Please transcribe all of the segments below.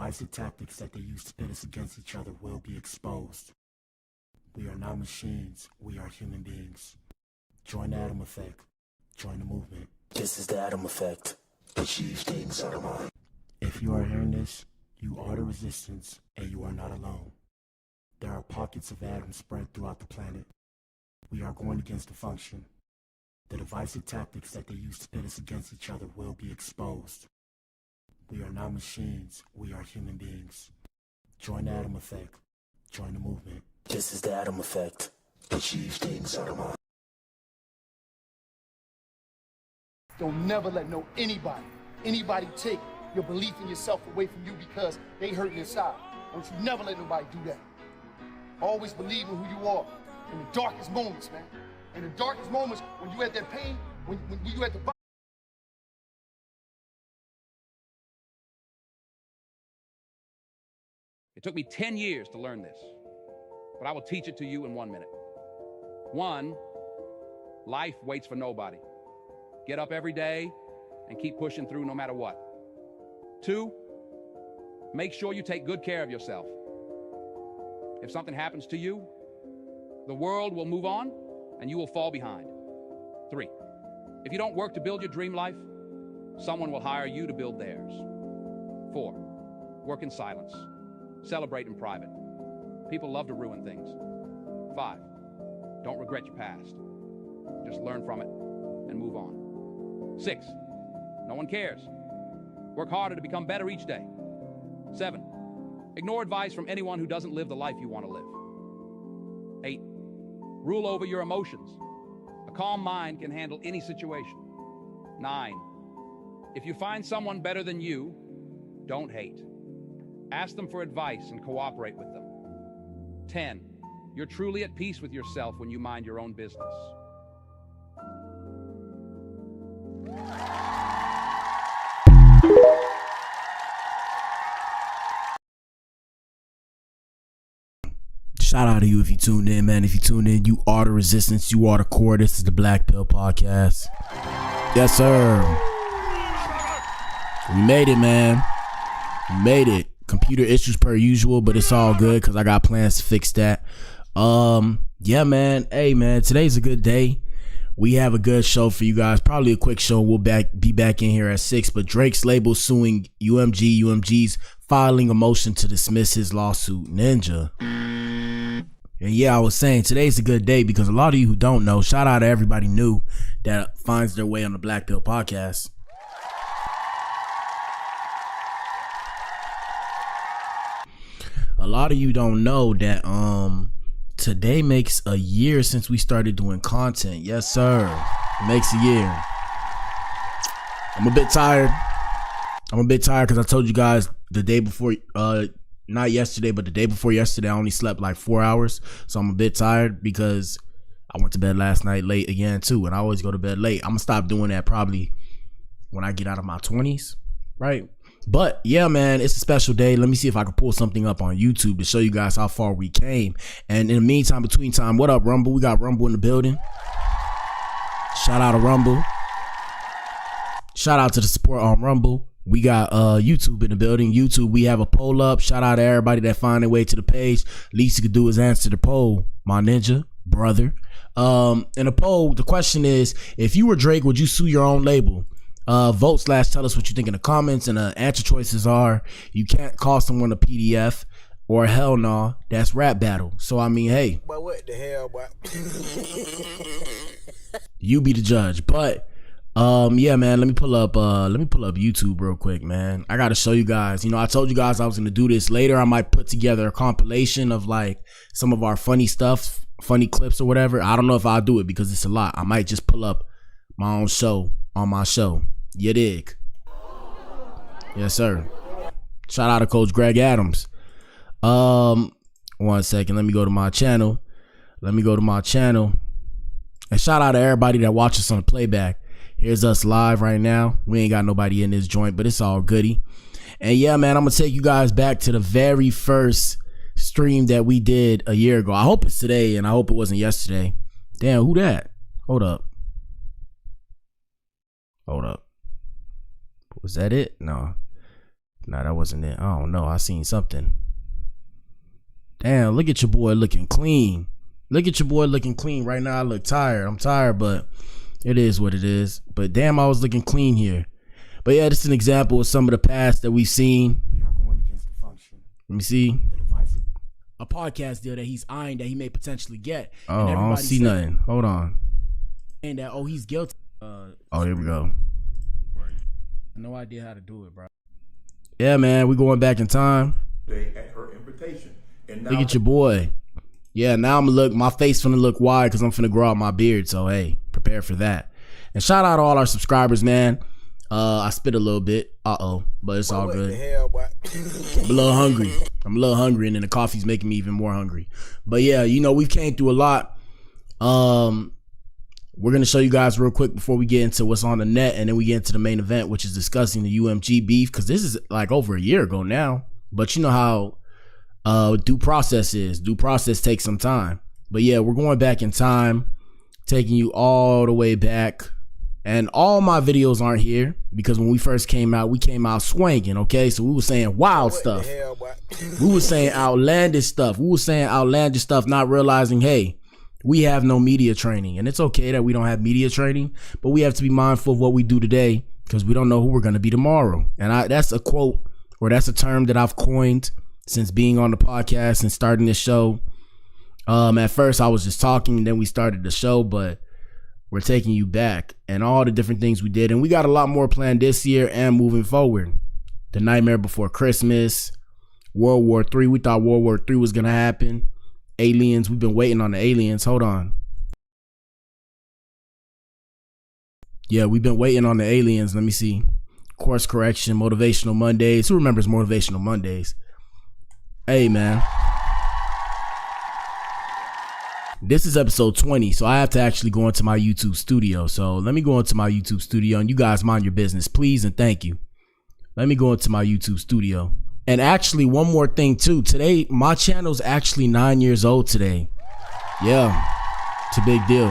divisive tactics that they use to pit us against each other will be exposed. We are not machines, we are human beings. Join the Atom Effect. Join the movement. This is the Atom Effect. Achieve things out of mind. If you are hearing this, you are the resistance, and you are not alone. There are pockets of atoms spread throughout the planet. We are going against the function. The divisive tactics that they use to pit us against each other will be exposed. We are not machines, we are human beings. Join the Atom Effect. Join the movement. This is the Atom Effect. Achieve things out of mind. Don't never let anybody take your belief in yourself away from you because they hurting inside. Don't you never let nobody do that. Always believe in who you are in the darkest moments, man. In the darkest moments, when you had that pain, when you had the bottom. It took me 10 years to learn this, but I will teach it to you in 1 minute. 1, life waits for nobody. Get up every day and keep pushing through no matter what. 2, make sure you take good care of yourself. If something happens to you, the world will move on and you will fall behind. 3, if you don't work to build your dream life, someone will hire you to build theirs. 4, work in silence. Celebrate in private. People love to ruin things. 5, don't regret your past. Just learn from it and move on. 6, no one cares. Work harder to become better each day. 7, ignore advice from anyone who doesn't live the life you want to live. 8, rule over your emotions. A calm mind can handle any situation. 9, if you find someone better than you, don't hate. Ask them for advice and cooperate with them. 10, you're truly at peace with yourself when you mind your own business. Shout out to you if you tuned in, man. If you tuned in, you are the resistance. You are the core. This is the Blac Pill podcast. Yes, sir. We made it, man. We made it. Computer issues per usual, but it's all good because I got plans to fix that. Yeah, man. Hey, man. Today's a good day. We have a good show for you guys. Probably a quick show. We'll be back in here at 6. But Drake's label suing UMG. UMG's filing a motion to dismiss his lawsuit. Ninja. And yeah, I was saying today's a good day because a lot of you who don't know, shout out to everybody new that finds their way on the Blac Pill podcast. A lot of you don't know that today makes a year since we started doing content. Yes, sir. It makes a year. I'm a bit tired because I told you guys the day before, not yesterday, but the day before yesterday, I only slept like 4 hours. So I'm a bit tired because I went to bed last night late again too. And I always go to bed late. I'm gonna stop doing that probably when I get out of my 20s, right? But yeah, man, it's a special day. Let me see if I can pull something up on YouTube to show you guys how far we came. And in the meantime, between time, what up, Rumble? We got Rumble in the building. Shout out to Rumble. Shout out to the support on Rumble. We got YouTube in the building. YouTube, we have a poll up. Shout out to everybody that find their way to the page. Least you could do is answer the poll, my ninja brother. In the poll, the question is, if you were Drake, would you sue your own label? Vote / tell us what you think in the comments. And the answer choices are, you can't call someone a PDF, or hell no, that's rap battle. So I mean, hey, but what the hell, boy? You be the judge. But yeah, man, let me pull up YouTube real quick, man. I gotta show you guys. You know, I told you guys I was gonna do this later. I might put together a compilation of like some of our funny stuff, funny clips or whatever. I don't know if I'll do it because it's a lot. I might just pull up my own show on my show. You dig? Yes, sir. Shout out to Coach Greg Adams. 1 second. Let me go to my channel. And shout out to everybody that watches on the playback. Here's us live right now. We ain't got nobody in this joint, but it's all goody. And yeah, man, I'm gonna take you guys back to the very first stream that we did a year ago. I hope it's today, and I hope it wasn't yesterday. Damn, who that? Hold up. Was that it? No. Nah, that wasn't it. I don't know. I seen something. Damn, look at your boy looking clean. Look at your boy looking clean. Right now I look tired. I'm tired, but it is what it is. But damn, I was looking clean here. But yeah, this is an example of some of the past that we've seen. Let me see. A podcast deal that he's eyeing that he may potentially get. Oh, I don't see nothing. Hold on. And that, oh, he's guilty. Oh, here we go. No idea how to do it, bro. Yeah, man, we going back in time. At her invitation. And now look at your boy. Yeah, now I'm gonna look, my face finna look wide because I'm finna grow out my beard. So hey, prepare for that. And shout out to all our subscribers, man. I spit a little bit, but it's all good. I'm a little hungry. And then the coffee's making me even more hungry. But yeah, you know, we've came through a lot. We're gonna show you guys real quick before we get into what's on the net, and then we get into the main event, which is discussing the UMG beef, because this is like over a year ago now. But you know how due process is. Due process takes some time. But yeah, we're going back in time, taking you all the way back. And all my videos aren't here because when we first came out, we came out swinging, okay? So we were saying wild stuff. We were saying outlandish stuff. Not realizing, hey, we have no media training. And it's okay that we don't have media training, but we have to be mindful of what we do today because we don't know who we're going to be tomorrow. And that's a quote, or that's a term that I've coined since being on the podcast and starting this show. At first, I was just talking, and then we started the show, but we're taking you back and all the different things we did. And we got a lot more planned this year and moving forward. The Nightmare Before Christmas, World War III. We thought World War III was going to happen. Aliens. We've been waiting on the aliens. Hold on. Yeah, we've been waiting on the aliens. Let me see. Course correction, Motivational Mondays. Who remembers Motivational Mondays? Hey, man. This is episode 20, so I have to actually go into my YouTube studio. So let me go into my YouTube studio, and you guys mind your business, please, and thank you. Let me go into my YouTube studio. And actually, one more thing, too. Today, my channel's actually 9 years old today. Yeah, it's a big deal.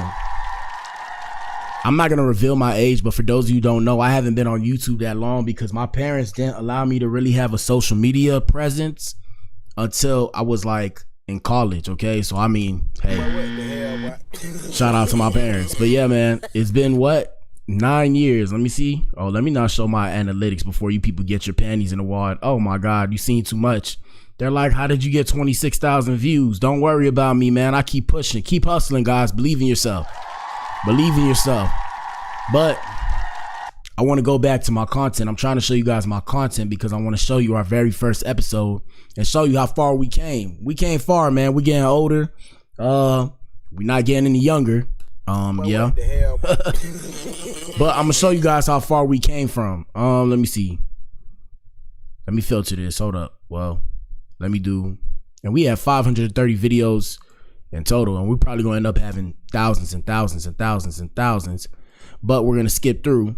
I'm not going to reveal my age, but for those of you who don't know, I haven't been on YouTube that long because my parents didn't allow me to really have a social media presence until I was like in college, okay? So I mean, hey, shout out to my parents. But yeah, man, it's been what, 9 years? Let me see. Oh, let me not show my analytics before you people get your panties in the wad. Oh my God, you seen too much. They're like, how did you get 26,000 views? Don't worry about me, man. I keep pushing, keep hustling, guys. Believe in yourself. Believe in yourself. But I want to go back to my content. I'm trying to show you guys my content because I want to show you our very first episode and show you how far we came. We came far, man. We're getting older. We're not getting any younger. Yeah. But I'm gonna show you guys how far we came from. Let me see. Let me filter this. Hold up. Well, let me do. And we have 530 videos in total, and we're probably gonna end up having thousands and thousands and thousands and thousands. But we're gonna skip through.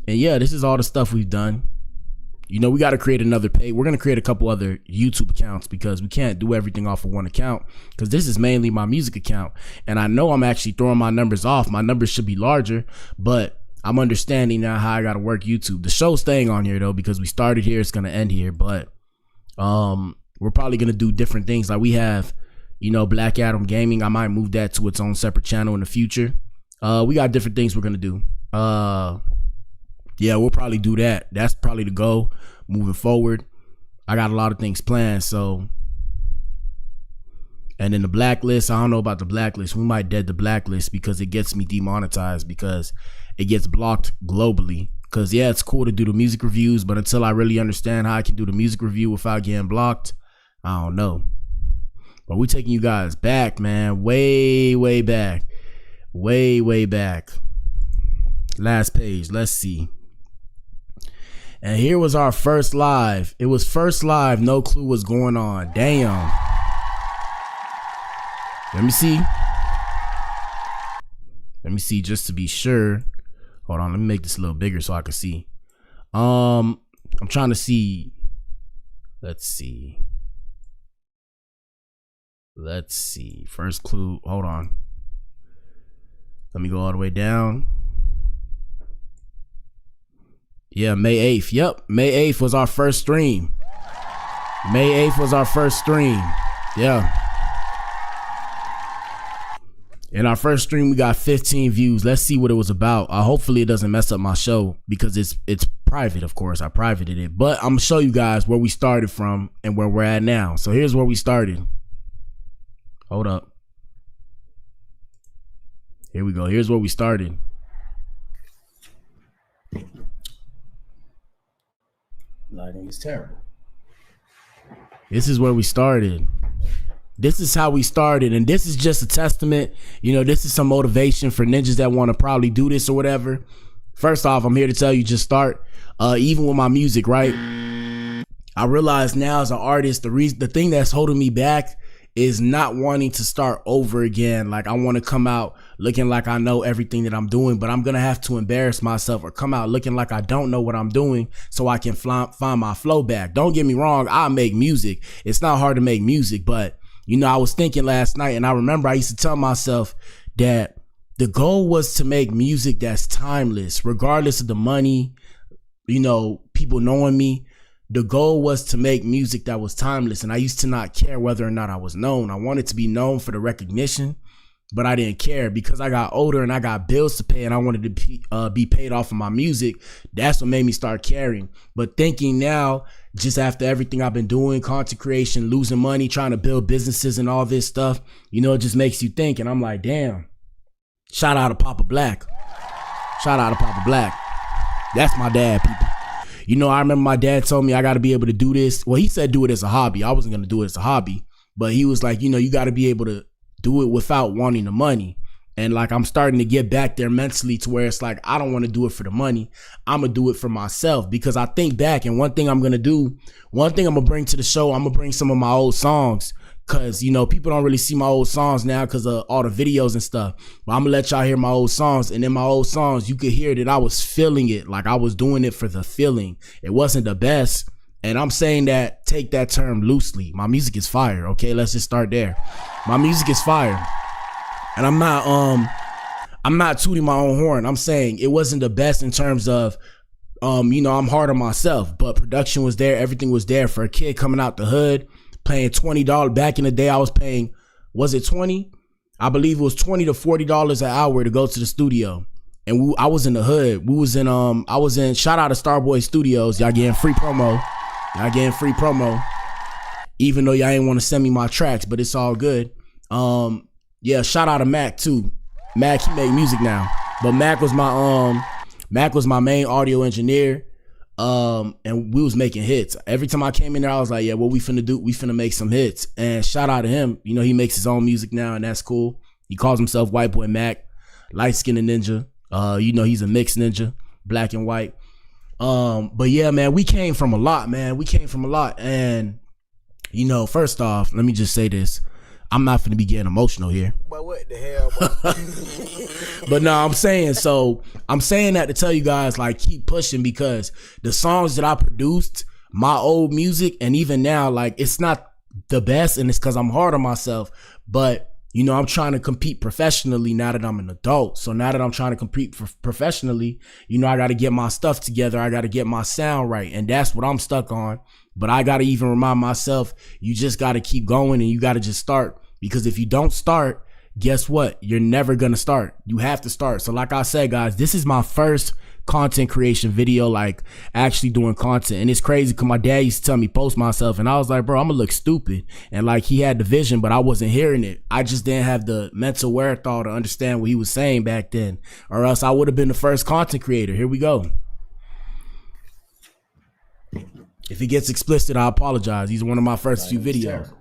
And yeah, this is all the stuff we've done. You know, we got to create another page. We're going to create a couple other YouTube accounts because we can't do everything off of one account because this is mainly my music account. And I know I'm actually throwing my numbers off. My numbers should be larger, but I'm understanding now how I got to work YouTube. The show's staying on here though because we started here. It's going to end here, but we're probably going to do different things. Like we have, you know, Black Adam Gaming. I might move that to its own separate channel in the future. We got different things we're going to do. Yeah, we'll probably do that. That's probably the goal moving forward. I got a lot of things planned. So, and then the blacklist, I don't know about the blacklist. We might dead the blacklist because it gets me demonetized because it gets blocked globally. Because yeah, it's cool to do the music reviews, but until I really understand how I can do the music review without getting blocked, I don't know. But we're taking you guys back, man. Way, way back. Way, way back. Last page. Let's see. And here was our first live. It was first live. No clue what's going on. Damn. Let me see. Let me see just to be sure. Hold on. Let me make this a little bigger so I can see. I'm trying to see. Let's see. Let's see. First clue. Hold on. Let me go all the way down. Yeah, May 8th. Yep, May 8th was our first stream. May 8th was our first stream. Yeah. In our first stream, we got 15 views. Let's see what it was about. Hopefully it doesn't mess up my show because it's private, of course. I privated it. But I'm gonna show you guys where we started from and where we're at now. So here's where we started. Hold up. Here we go. Here's where we started. Lighting is terrible. This is where we started. This is how we started, and this is just a testament. You know, this is some motivation for ninjas that want to probably do this or whatever. First off, I'm here to tell you, just start. Even with my music, right? I realize now as an artist, the thing that's holding me back is not wanting to start over again. Like, I want to come out looking like I know everything that I'm doing, but I'm going to have to embarrass myself or come out looking like I don't know what I'm doing so I can find my flow back. Don't get me wrong. I make music. It's not hard to make music, but you know, I was thinking last night, and I remember I used to tell myself that the goal was to make music that's timeless, regardless of the money, you know, people knowing me. The goal was to make music that was timeless, and I used to not care whether or not I was known. I wanted to be known for the recognition, but I didn't care because I got older and I got bills to pay and I wanted to be paid off of my music. That's what made me start caring. But thinking now, just after everything I've been doing, content creation, losing money, trying to build businesses and all this stuff, you know, it just makes you think. And I'm like, damn, shout out to Papa Blac. Shout out to Papa Blac. That's my dad, people. You know, I remember my dad told me I got to be able to do this. Well, he said do it as a hobby. I wasn't going to do it as a hobby, but he was like, you know, you got to be able to do it without wanting the money. And like, I'm starting to get back there mentally to where it's like, I don't want to do it for the money. I'm going to do it for myself, because I think back, and one thing I'm going to bring to the show, I'm going to bring some of my old songs, because, you know, people don't really see my old songs now because of all the videos and stuff. But I'm going to let y'all hear my old songs. And in my old songs, you could hear that I was feeling it. Like, I was doing it for the feeling. It wasn't the best. And I'm saying that, take that term loosely. My music is fire. Okay, let's just start there. My music is fire. And I'm not tooting my own horn. I'm saying it wasn't the best in terms of, you know, I'm hard on myself, but production was there. Everything was there for a kid coming out the hood, paying $20. Back in the day, I was paying, was it 20? I believe it was $20 to $40 an hour to go to the studio. And I was in the hood. I was in, shout out to Starboy Studios. Y'all getting free promo. Even though y'all ain't want to send me my tracks, but it's all good. Yeah, shout out to Mac too. Mac, he make music now, but Mac was my main audio engineer. And we was making hits. Every time I came in there, I was like, yeah, what we finna do? We finna make some hits. And shout out to him. You know, he makes his own music now, and that's cool. He calls himself White Boy Mac, light skinned ninja. You know, he's a mixed ninja, black and white. But yeah, man, we came from a lot, And, you know, first off, let me just say this. I'm not finna be getting emotional here. But what the hell, bro? But no, I'm saying that to tell you guys, like, keep pushing, because the songs that I produced, my old music, and even now, like, it's not the best, and it's because I'm hard on myself. But, you know, I'm trying to compete professionally now that I'm an adult. So now that I'm trying to compete professionally, you know, I got to get my stuff together. I got to get my sound right. And that's what I'm stuck on. But I got to even remind myself, you just got to keep going, and you got to just start. Because if you don't start, guess what? You're never going to start. You have to start. So like I said, guys, this is my first content creation video, like actually doing content. And it's crazy because my dad used to tell me post myself, and I was like, bro, I'm gonna look stupid. And like, he had the vision, but I wasn't hearing it. I just didn't have the mental wherewithal to understand what he was saying back then, or else I would have been the first content creator. Here we go. If it gets explicit, I apologize. These are one of my first few videos.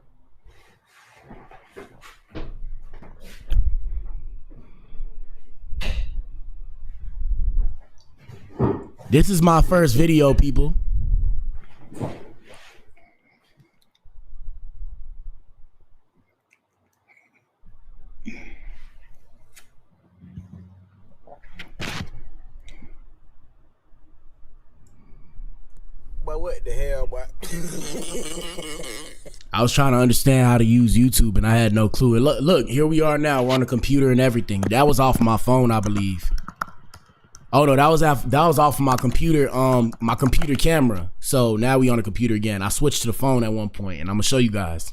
This is my first video, people. But what the hell, boy? I was trying to understand how to use YouTube, and I had no clue. And look, here we are now. We're on a computer and everything. That was off my phone, I believe. Oh no, that was off of my computer camera. So now we on the computer again. I switched to the phone at one point, and I'm gonna show you guys.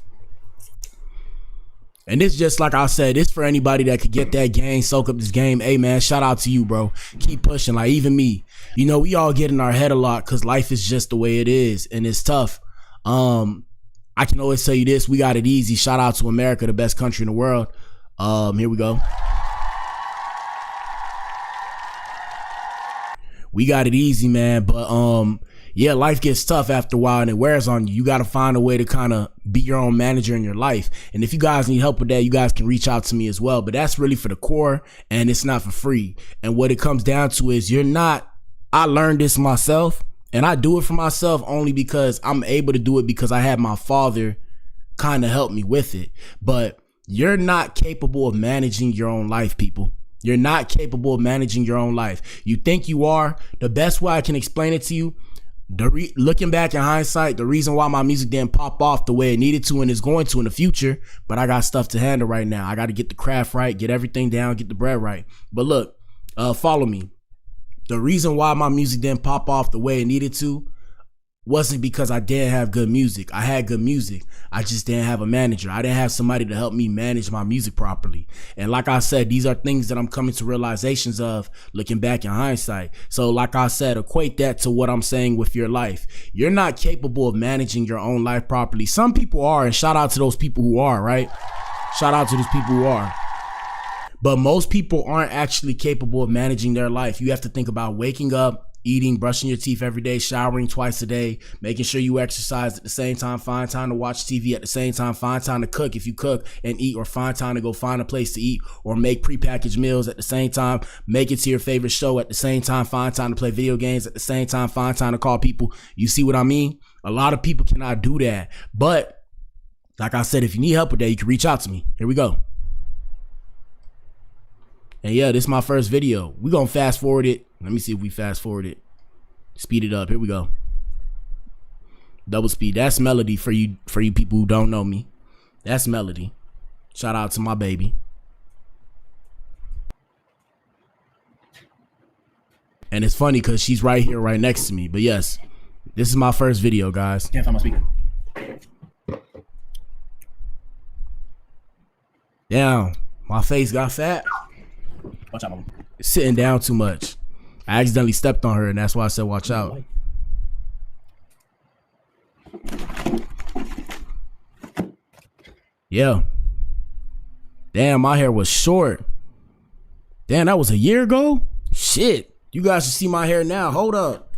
And this, just like I said, it's for anybody that could get that game, soak up this game. Hey man, shout out to you, bro. Keep pushing. Like, even me, you know, we all get in our head a lot because life is just the way it is, and it's tough. I can always tell you this: we got it easy. Shout out to America, the best country in the world. Here we go. We got it easy, man. But yeah, life gets tough after a while and it wears on you. You got to find a way to kind of be your own manager in your life. And if you guys need help with that, you guys can reach out to me as well. But that's really for the core, and it's not for free. And what it comes down to is I learned this myself, and I do it for myself only because I'm able to do it because I had my father kind of help me with it. But you're not capable of managing your own life, people. You're not capable of managing your own life. You think you are. The best way I can explain it to you, looking back in hindsight, the reason why my music didn't pop off the way it needed to and is going to in the future, but I got stuff to handle right now. I got to get the craft right, get everything down, get the bread right. But look, follow me. The reason why my music didn't pop off the way it needed to wasn't because I didn't have good music. I had good music. I just didn't have a manager. I didn't have somebody to help me manage my music properly. And like I said, these are things that I'm coming to realizations of looking back in hindsight. So like I said, equate that to what I'm saying with your life. You're not capable of managing your own life properly. Some people are, and shout out to those people who are, right? Shout out to those people who are. But most people aren't actually capable of managing their life. You have to think about waking up, eating, brushing your teeth every day, showering twice a day, making sure you exercise at the same time, find time to watch TV at the same time, find time to cook if you cook and eat, or find time to go find a place to eat or make prepackaged meals at the same time, make it to your favorite show at the same time, find time to play video games at the same time, find time to call people. You see what I mean? A lot of people cannot do that. But like I said, if you need help with that, you can reach out to me. Here we go. And yeah, this is my first video. We're going to fast forward it. Let me see if we fast forward it. Speed it up. Here we go. Double speed. That's Melody for you people who don't know me. That's Melody. Shout out to my baby. And it's funny because she's right here, right next to me. But yes, this is my first video, guys. Can't find my speaker. Damn, my face got fat. Watch out, mama. Sitting down too much. I accidentally stepped on her, and that's why I said watch out. Yeah. Damn, my hair was short. Damn, that was a year ago? Shit. You guys should see my hair now. Hold up.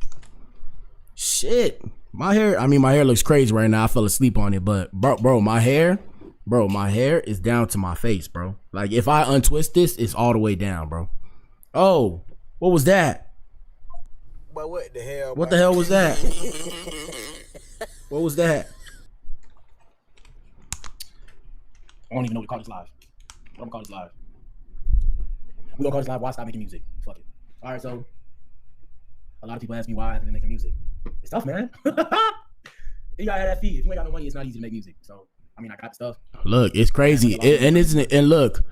Shit. My hair looks crazy right now. I fell asleep on it, but bro, my hair is down to my face, bro. Like, if I untwist this, it's all the way down, bro. Oh, what was that? But what the hell? What the hell was that? What was that? I don't even know what to call this live. What I'm gonna call this live? We gonna call this live Why Stop Making Music. Fuck it. All right, so a lot of people ask me why I haven't been making music. It's tough, man. You gotta have that fee. If you ain't got no money, it's not easy to make music. So I mean, I got stuff. Look, it's crazy, and look,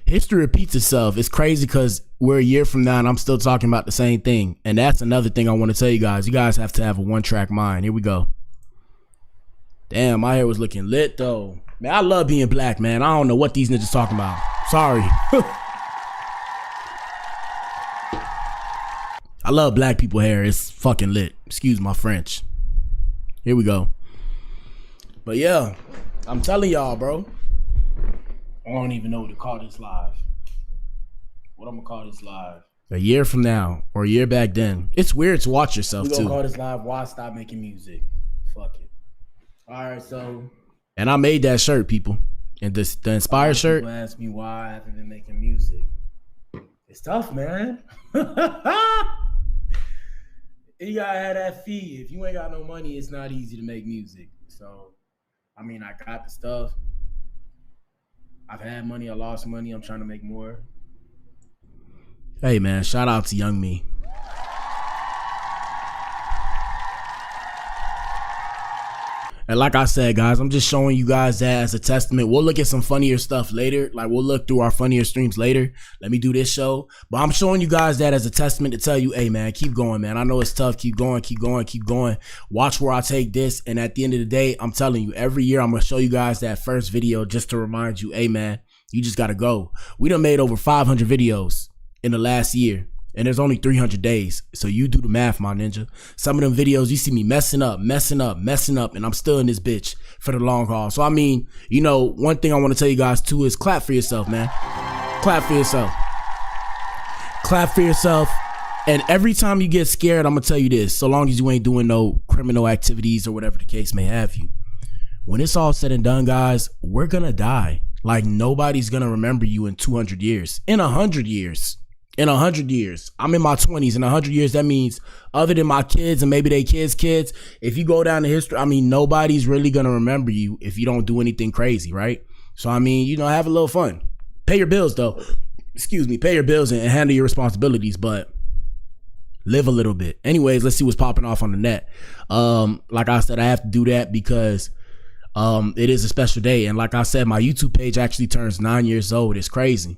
history repeats itself. It's crazy because we're a year from now and I'm still talking about the same thing. And that's another thing I want to tell you guys. You guys have to have a one-track mind. Here we go. Damn, my hair was looking lit though. Man, I love being black, man. I don't know what these niggas talking about. Sorry. I love black people hair. It's fucking lit. Excuse my French. Here we go. But yeah, I'm telling y'all, bro. I don't even know what to call this live. What I'm gonna call this live? A year from now or a year back then. It's weird to watch yourself too. We gonna call this live Why Stop Making Music. Fuck it. All right, so. And I made that shirt, people. And the Inspire shirt. People ask me why I haven't been making music. It's tough, man. You gotta have that fee. If you ain't got no money, it's not easy to make music. So, I mean, I got the stuff. I've had money, I lost money. I'm trying to make more. Hey, man, shout out to Young Me. And like I said, guys, I'm just showing you guys that as a testament. We'll look at some funnier stuff later. Like, we'll look through our funnier streams later. Let me do this show. But I'm showing you guys that as a testament to tell you, hey, man, keep going, man. I know it's tough. Keep going, keep going, keep going. Watch where I take this. And at the end of the day, I'm telling you, every year I'm going to show you guys that first video just to remind you, hey, man, you just got to go. We done made over 500 videos in the last year. And there's only 300 days. So you do the math, my ninja. Some of them videos, you see me messing up, and I'm still in this bitch for the long haul. So, I mean, you know, one thing I want to tell you guys, too, is clap for yourself, man. Clap for yourself. Clap for yourself. And every time you get scared, I'm going to tell you this. So long as you ain't doing no criminal activities or whatever the case may have you. When it's all said and done, guys, we're going to die. Like, nobody's going to remember you in 200 years. In 100 years. In 100 years, I'm in my 20s. In 100 years, that means other than my kids and maybe they kids, if you go down the history, I mean, nobody's really going to remember you if you don't do anything crazy, right? So, I mean, you know, have a little fun. Pay your bills, though. Excuse me. Pay your bills and handle your responsibilities, but live a little bit. Anyways, let's see what's popping off on the net. Like I said, I have to do that because it is a special day. And like I said, my YouTube page actually turns 9 years old. It's crazy.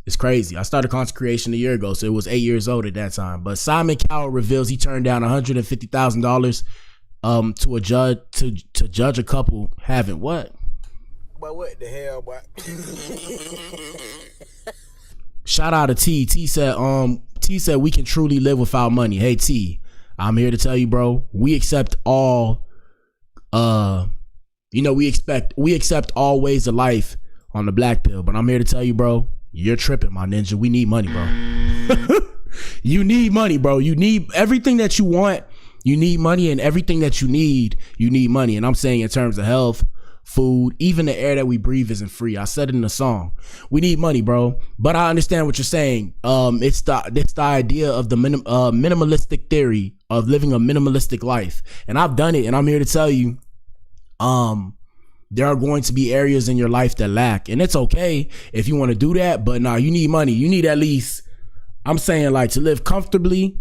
It's crazy. I started content creation a year ago, so it was 8 years old at that time. But Simon Cowell reveals he turned down $150,000 to a judge to judge a couple having what? But what the hell, boy? Shout out to T. T said we can truly live without money. Hey T, I'm here to tell you, bro. We accept all we accept all ways of life on the Blac Pill, but I'm here to tell you, bro. You're tripping, my ninja. We need money, bro. You need money, bro. You need everything that you want. You need money, and everything that you need money. And I'm saying in terms of health, food, even the air that we breathe isn't free. I said it in the song. We need money, bro. But I understand what you're saying. It's the idea of the minimalistic theory of living a minimalistic life. And I've done it, and I'm here to tell you, there are going to be areas in your life that lack, and it's okay if you want to do that, but nah, you need money. You need at least, I'm saying, like, to live comfortably,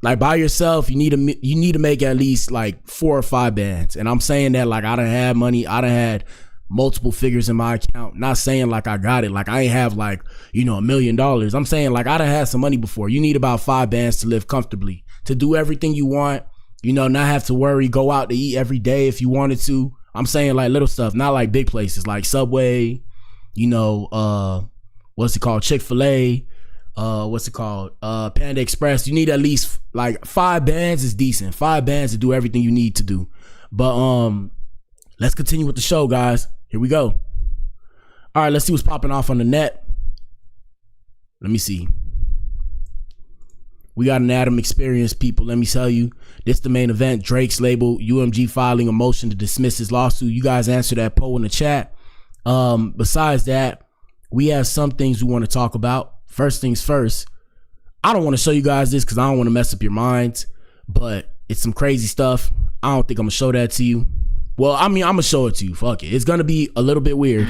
like by yourself, you need to make at least like 4 or 5 bands. And I'm saying that like I done had money, I done had multiple figures in my account. Not saying like I got it, like I ain't have like, you know, $1 million. I'm saying like I done had some money before. You need about 5 bands to live comfortably, to do everything you want, you know, not have to worry, go out to eat every day if you wanted to. I'm saying like little stuff, not like big places like Subway, you know, what's it called? Chick-fil-A, Panda Express. You need at least like 5 bands is decent. 5 bands to do everything you need to do. But let's continue with the show, guys. Here we go. All right, let's see what's popping off on the net. Let me see. We got an Adam experience, people. Let me tell you, this the main event. Drake's label, UMG filing a motion to dismiss his lawsuit. You guys answer that poll in the chat. Besides that, we have some things we want to talk about. First things first, I don't want to show you guys this because I don't want to mess up your minds, but it's some crazy stuff. I don't think I'm going to show that to you. Well, I mean, I'm going to show it to you. Fuck it. It's going to be a little bit weird.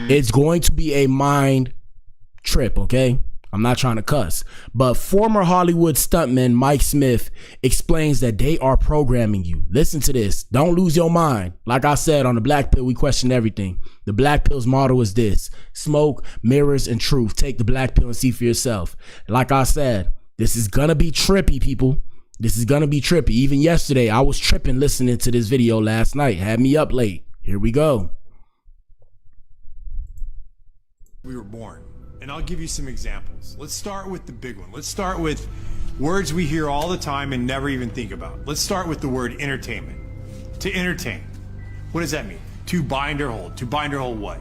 It's going to be a mind trip, okay? I'm not trying to cuss, but former Hollywood stuntman Mike Smith explains that they are programming you. Listen to this. Don't lose your mind. Like I said, on the Blac Pill, we question everything. The Blac Pill's motto is this: smoke, mirrors, and truth. Take the Blac Pill and see for yourself. Like I said, this is gonna be trippy, people. This is gonna be trippy. Even yesterday, I was tripping listening to this video last night. Had me up late. Here we go. We were born. And I'll give you some examples. Let's start with the big one. Let's start with words we hear all the time and never even think about. Let's start with the word entertainment. To entertain. What does that mean? To bind or hold. To bind or hold what?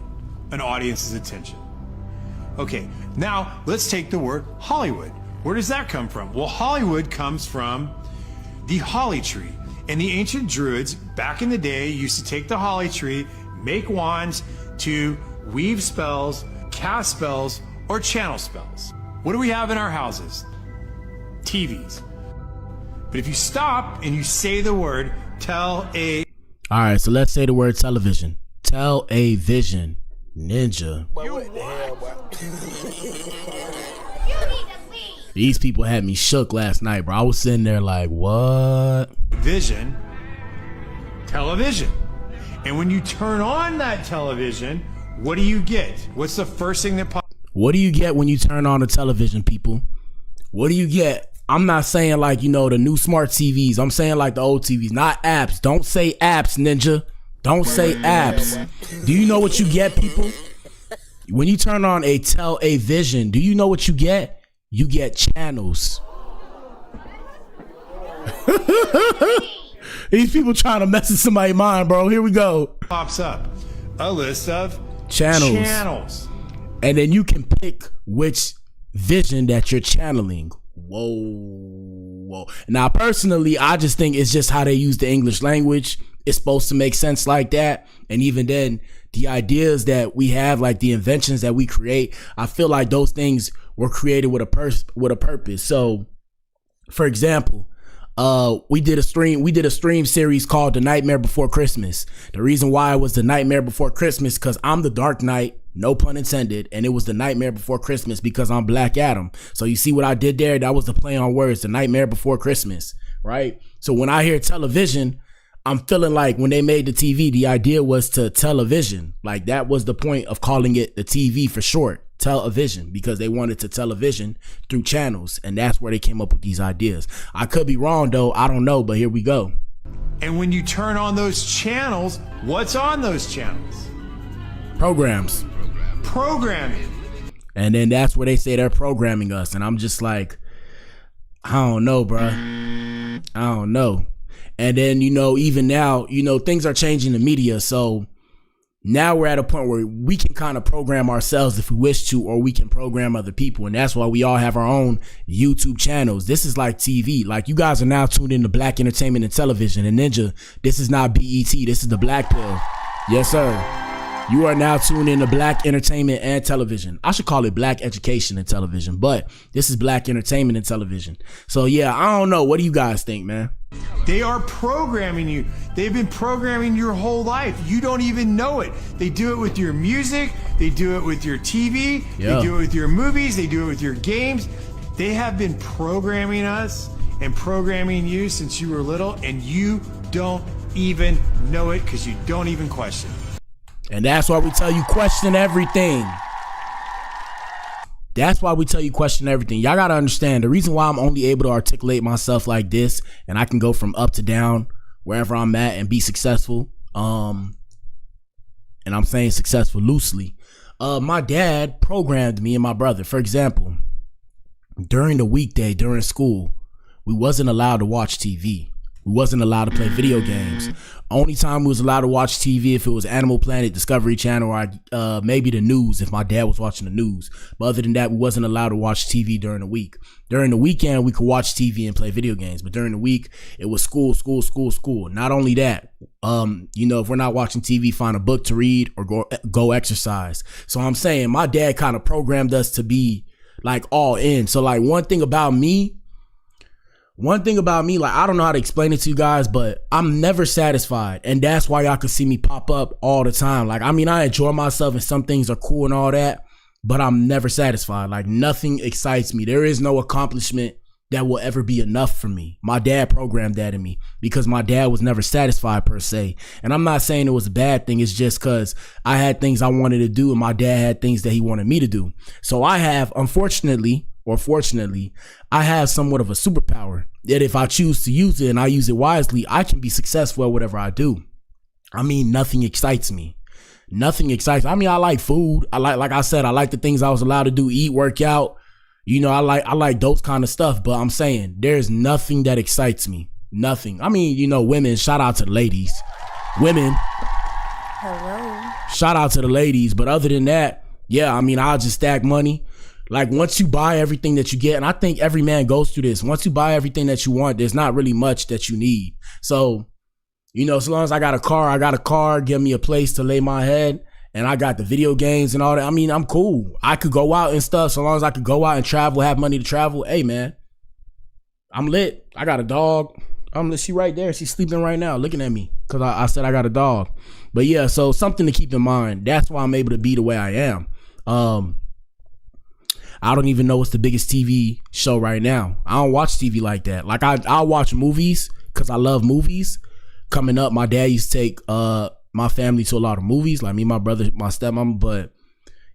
An audience's attention. Okay, now let's take the word Hollywood. Where does that come from? Well, Hollywood comes from the holly tree. And the ancient druids back in the day used to take the holly tree, make wands to weave spells, cast spells, or channel spells. What do we have in our houses? TVs. But if you stop and you say the word tell a... All right, so let's say the word television. Tell a vision. Ninja. But what the hell, boy? These people had me shook last night, bro. I was sitting there like, what? Vision television. And when you turn on that television, what do you get? What's the first thing that pops? What do you get when you turn on the television, people? What do you get? I'm not saying like, you know, the new smart TVs. I'm saying like the old TVs, not apps. Don't say apps, ninja. Don't say apps. Do you know what you get, people? When you turn on a television, do you know what you get? You get channels. These people trying to mess with somebody's mind, bro. Here we go. Pops up a list of channels. And then you can pick which vision that you're channeling. Whoa. Now, personally, I just think it's just how they use the English language. It's supposed to make sense like that. And even then, the ideas that we have, like the inventions that we create, I feel like those things were created with a purpose. So, for example, we did a stream series called The Nightmare Before Christmas. The reason why it was The Nightmare Before Christmas, because I'm the Dark Knight, no pun intended, and it was The Nightmare Before Christmas because I'm Black Adam. So you see what I did there? That was the play on words, The Nightmare Before Christmas, right? So when I hear television, I'm feeling like when they made the TV, the idea was to television. Like that was the point of calling it the TV for short, television, because they wanted to television through channels. And that's where they came up with these ideas. I could be wrong though. I don't know, but here we go. And when you turn on those channels, what's on those channels? Programs. Programming. And then that's where they say they're programming us. And I'm just like, I don't know, bro. I don't know. And then, you know, even now, you know, things are changing the media. So now we're at a point where we can kind of program ourselves if we wish to, or we can program other people. And that's why we all have our own YouTube channels. This is like TV. Like you guys are now tuned into Black Entertainment and Television. And Ninja, this is not BET. This is the Blac Pill. Yes, sir. You are now tuned into Black Entertainment and Television. I should call it Black Education and Television, but this is Black Entertainment and Television. So yeah, I don't know. What do you guys think, man? They are programming you. They've been programming your whole life. You don't even know it. They do it with your music. They do it with your TV. Yeah. They do it with your movies. They do it with your games. They have been programming us and programming you since you were little, and you don't even know it because you don't even question it. And that's why we tell you question everything. That's why we tell you question everything. Y'all got to understand the reason why I'm only able to articulate myself like this and I can go from up to down wherever I'm at and be successful. And I'm saying successful loosely. My dad programmed me and my brother. For example, during the weekday, during school, we wasn't allowed to watch TV. We wasn't allowed to play video games. Only time we was allowed to watch TV if it was Animal Planet, Discovery Channel, or maybe the news if my dad was watching the news. But other than that, we wasn't allowed to watch TV during the week. During the weekend, we could watch TV and play video games. But during the week, it was school, school, school, school. Not only that, you know, if we're not watching TV, find a book to read or go exercise. So I'm saying my dad kind of programmed us to be like all in. So like one thing about me, like, I don't know how to explain it to you guys, but I'm never satisfied. And that's why y'all can see me pop up all the time. Like, I mean, I enjoy myself and some things are cool and all that, but I'm never satisfied. Like, nothing excites me. There is no accomplishment that will ever be enough for me. My dad programmed that in me because my dad was never satisfied per se. And I'm not saying it was a bad thing. It's just because I had things I wanted to do and my dad had things that he wanted me to do. So I have, unfortunately, or fortunately, I have somewhat of a superpower that if I choose to use it and I use it wisely, I can be successful at whatever I do. I mean, nothing excites me. Nothing excites. I mean, I like food. Like I said, I like the things I was allowed to do, eat, work out. You know, I like those kind of stuff, but I'm saying there's nothing that excites me. Nothing. I mean, you know, women, shout out to the ladies. Women. Hello. Shout out to the ladies. But other than that, yeah, I mean, I'll just stack money. Like once you buy everything that you get, and I think every man goes through this, once you buy everything that you want, there's not really much that you need. So, you know, so long as I got a car, give me a place to lay my head, and I got the video games and all that. I mean, I'm cool. I could go out and stuff. So long as I could go out and travel, have money to travel. Hey man, I'm lit. I got a dog. She right there. She's sleeping right now looking at me because I said I got a dog. But yeah, so something to keep in mind. That's why I'm able to be the way I am. I don't even know what's the biggest TV show right now. I don't watch TV like that. Like I'll watch movies because I love movies. coming up, my dad used to take my family to a lot of movies, like me, my brother, my stepmom. But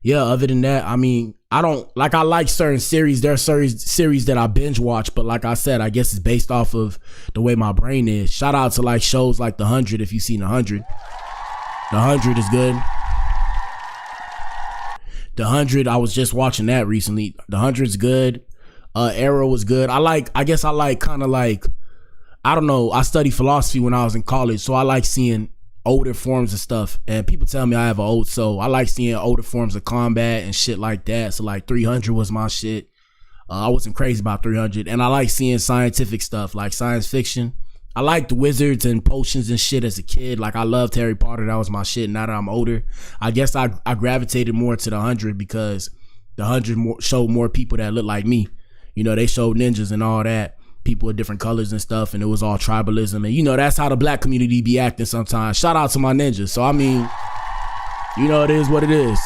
yeah, other than that, I mean, I like certain series. There are series that I binge watch, but like I said, I guess it's based off of the way my brain is. Shout out to like shows like The 100, if you've seen The 100. The 100 is good. The 100, I was just watching that recently. The 100's good. Arrow was good. I guess I like kind of like, I don't know, I studied philosophy when I was in college, so I like seeing older forms of stuff, and people tell me I have an old soul. I like seeing older forms of combat and shit like that. So like 300 was my shit. I wasn't crazy about 300, and I like seeing scientific stuff like science fiction. I liked wizards and potions and shit as a kid. Like I loved Harry Potter. That was my shit. Now that I'm older, I guess I gravitated more to the 100 because the 100 showed more people that look like me. You know, they showed ninjas and all that, people with different colors and stuff, and it was all tribalism. And you know, that's how the black community be acting sometimes. Shout out to my ninjas. So I mean, you know, it is what it is.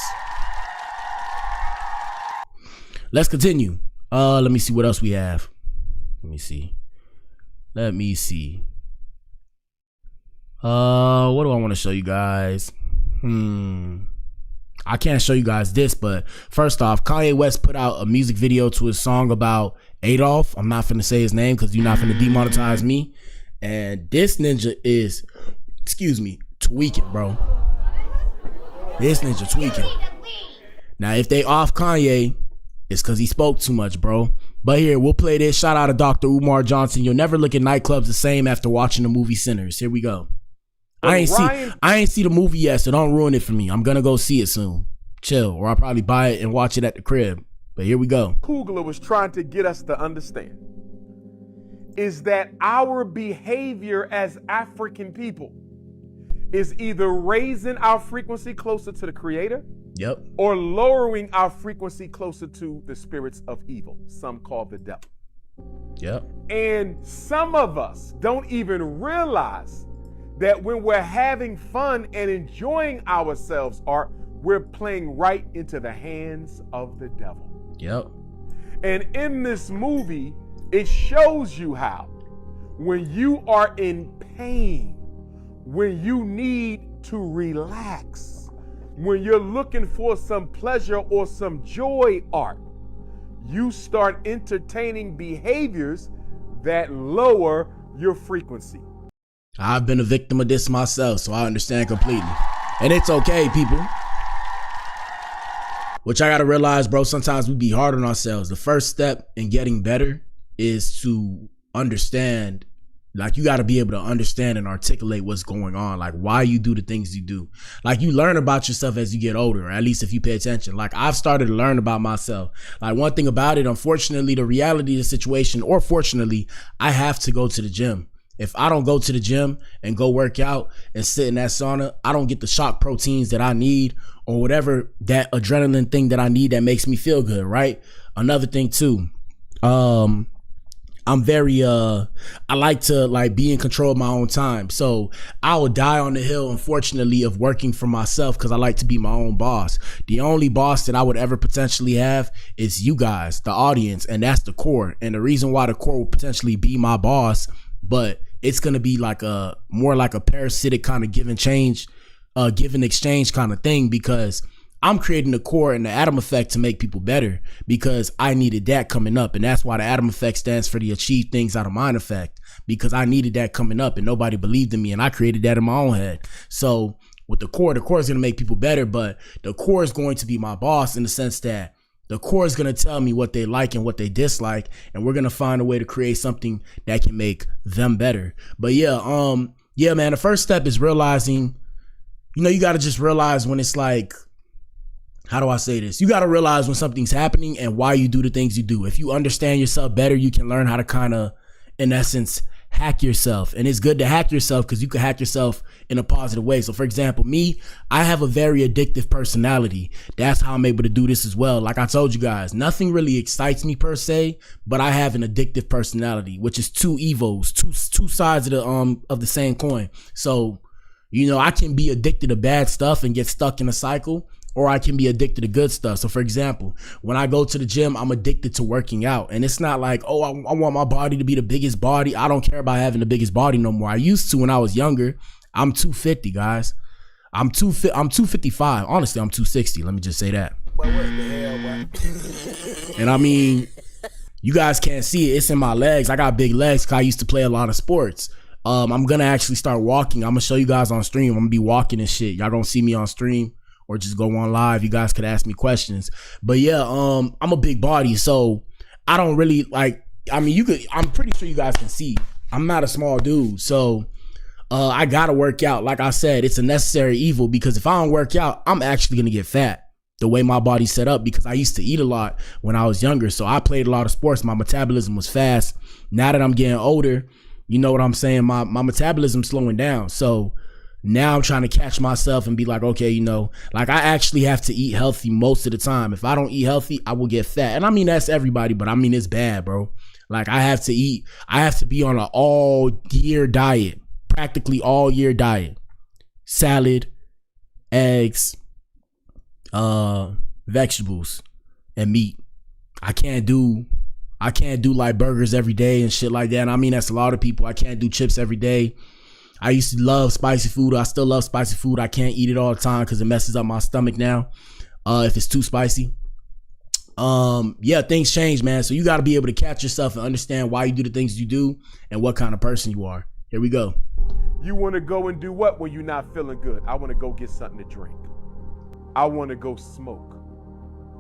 Let's continue. Let me see what else we have. Let me see. What do I want to show you guys? I can't show you guys this, but first off, Kanye West put out a music video to his song about Adolf. I'm not finna say his name because you're not finna demonetize me. And this ninja is, tweaking, bro. This ninja tweaking. Now, if they off Kanye, it's because he spoke too much, bro. But here, we'll play this. Shout out to Dr. Umar Johnson. You'll never look at nightclubs the same after watching the movie Sinners. Here we go. I ain't see the movie yet, so don't ruin it for me. I'm gonna go see it soon. Chill, or I'll probably buy it and watch it at the crib. But here we go. Kugler was trying to get us to understand is that our behavior as African people is either raising our frequency closer to the Creator, yep, or lowering our frequency closer to the spirits of evil, some call the devil. Yep. And some of us don't even realize that when we're having fun and enjoying ourselves, we're playing right into the hands of the devil. Yep. And in this movie, it shows you how when you are in pain, when you need to relax, when you're looking for some pleasure or some joy art, you start entertaining behaviors that lower your frequency. I've been a victim of this myself, so I understand completely. And it's okay, people. Which I gotta realize, bro, sometimes we be hard on ourselves. The first step in getting better is to understand. Like, you gotta be able to understand and articulate what's going on, like why you do the things you do. Like, you learn about yourself as you get older, or at least if you pay attention. Like, I've started to learn about myself. Like, one thing about it, unfortunately, the reality of the situation, or fortunately, I have to go to the gym. If I don't go to the gym and go work out and sit in that sauna, I don't get the shock proteins that I need or whatever that adrenaline thing that I need that makes me feel good, right? Another thing too, I'm very, I like to like be in control of my own time. So I will die on the hill, unfortunately, of working for myself because I like to be my own boss. The only boss that I would ever potentially have is you guys, the audience, and that's the core. And the reason why the core will potentially be my boss, but it's going to be like a more like a parasitic kind of give and exchange kind of thing, because I'm creating the core and the atom effect to make people better because I needed that coming up. And that's why the atom effect stands for the achieve things out of mind effect, because I needed that coming up and nobody believed in me. And I created that in my own head. So with the core is going to make people better, but the core is going to be my boss in the sense that the core is going to tell me what they like and what they dislike. And we're going to find a way to create something that can make them better. But yeah, man, the first step is realizing, you got to just realize when it's like, how do I say this? You got to realize when something's happening and why you do the things you do. If you understand yourself better, you can learn how to kind of, in essence, hack yourself. And it's good to hack yourself because you can hack yourself in a positive way. So for example, me, I have a very addictive personality. That's how I'm able to do this as well. Like I told you guys, nothing really excites me per se, but I have an addictive personality, which is two evils, two sides of the same coin. So, I can be addicted to bad stuff and get stuck in a cycle, or I can be addicted to good stuff. So for example, when I go to the gym, I'm addicted to working out. And it's not like, oh, I want my body to be the biggest body. I don't care about having the biggest body no more. I used to when I was younger. I'm 250, guys. I'm 255. Honestly, I'm 260. Let me just say that. But what the hell, boy? And I mean, you guys can't see it. It's in my legs. I got big legs because I used to play a lot of sports. I'm going to actually start walking. I'm going to show you guys on stream. I'm going to be walking and shit. Y'all going to see me on stream or just go on live. You guys could ask me questions. But yeah, I'm a big body. So I don't really like, I mean, I'm pretty sure you guys can see. I'm not a small dude. So I got to work out. Like I said, it's a necessary evil because if I don't work out, I'm actually going to get fat the way my body's set up because I used to eat a lot when I was younger. So I played a lot of sports. My metabolism was fast. Now that I'm getting older, you know what I'm saying? My metabolism's slowing down. So now I'm trying to catch myself and be like, okay, you know, like I actually have to eat healthy most of the time. If I don't eat healthy, I will get fat. And I mean, that's everybody, but I mean, it's bad, bro. Like I have to be on an all year diet, practically all year diet, salad, eggs, vegetables and meat. I can't do like burgers every day and shit like that. And I mean, that's a lot of people. I can't do chips every day. I used to love spicy food. I still love spicy food. I can't eat it all the time because it messes up my stomach now if it's too spicy. Yeah, things change, man. So you got to be able to catch yourself and understand why you do the things you do and what kind of person you are. Here we go. You want to go and do what when you're not feeling good? I want to go get something to drink. I want to go smoke.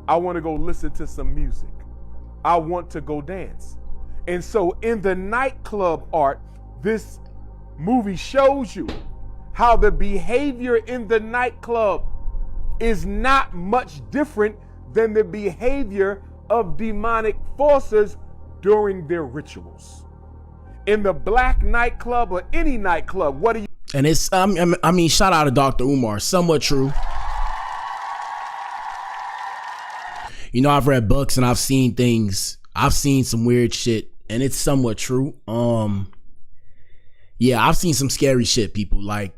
I want to go listen to some music. I want to go dance. And so in the nightclub art, this movie shows you how the behavior in the nightclub is not much different than the behavior of demonic forces during their rituals. In the black nightclub or any nightclub, what do you... And it's, I mean, shout out to Dr. Umar, somewhat true. You know, I've read books and I've seen things. I've seen some weird shit and it's somewhat true. Yeah, I've seen some scary shit, people. Like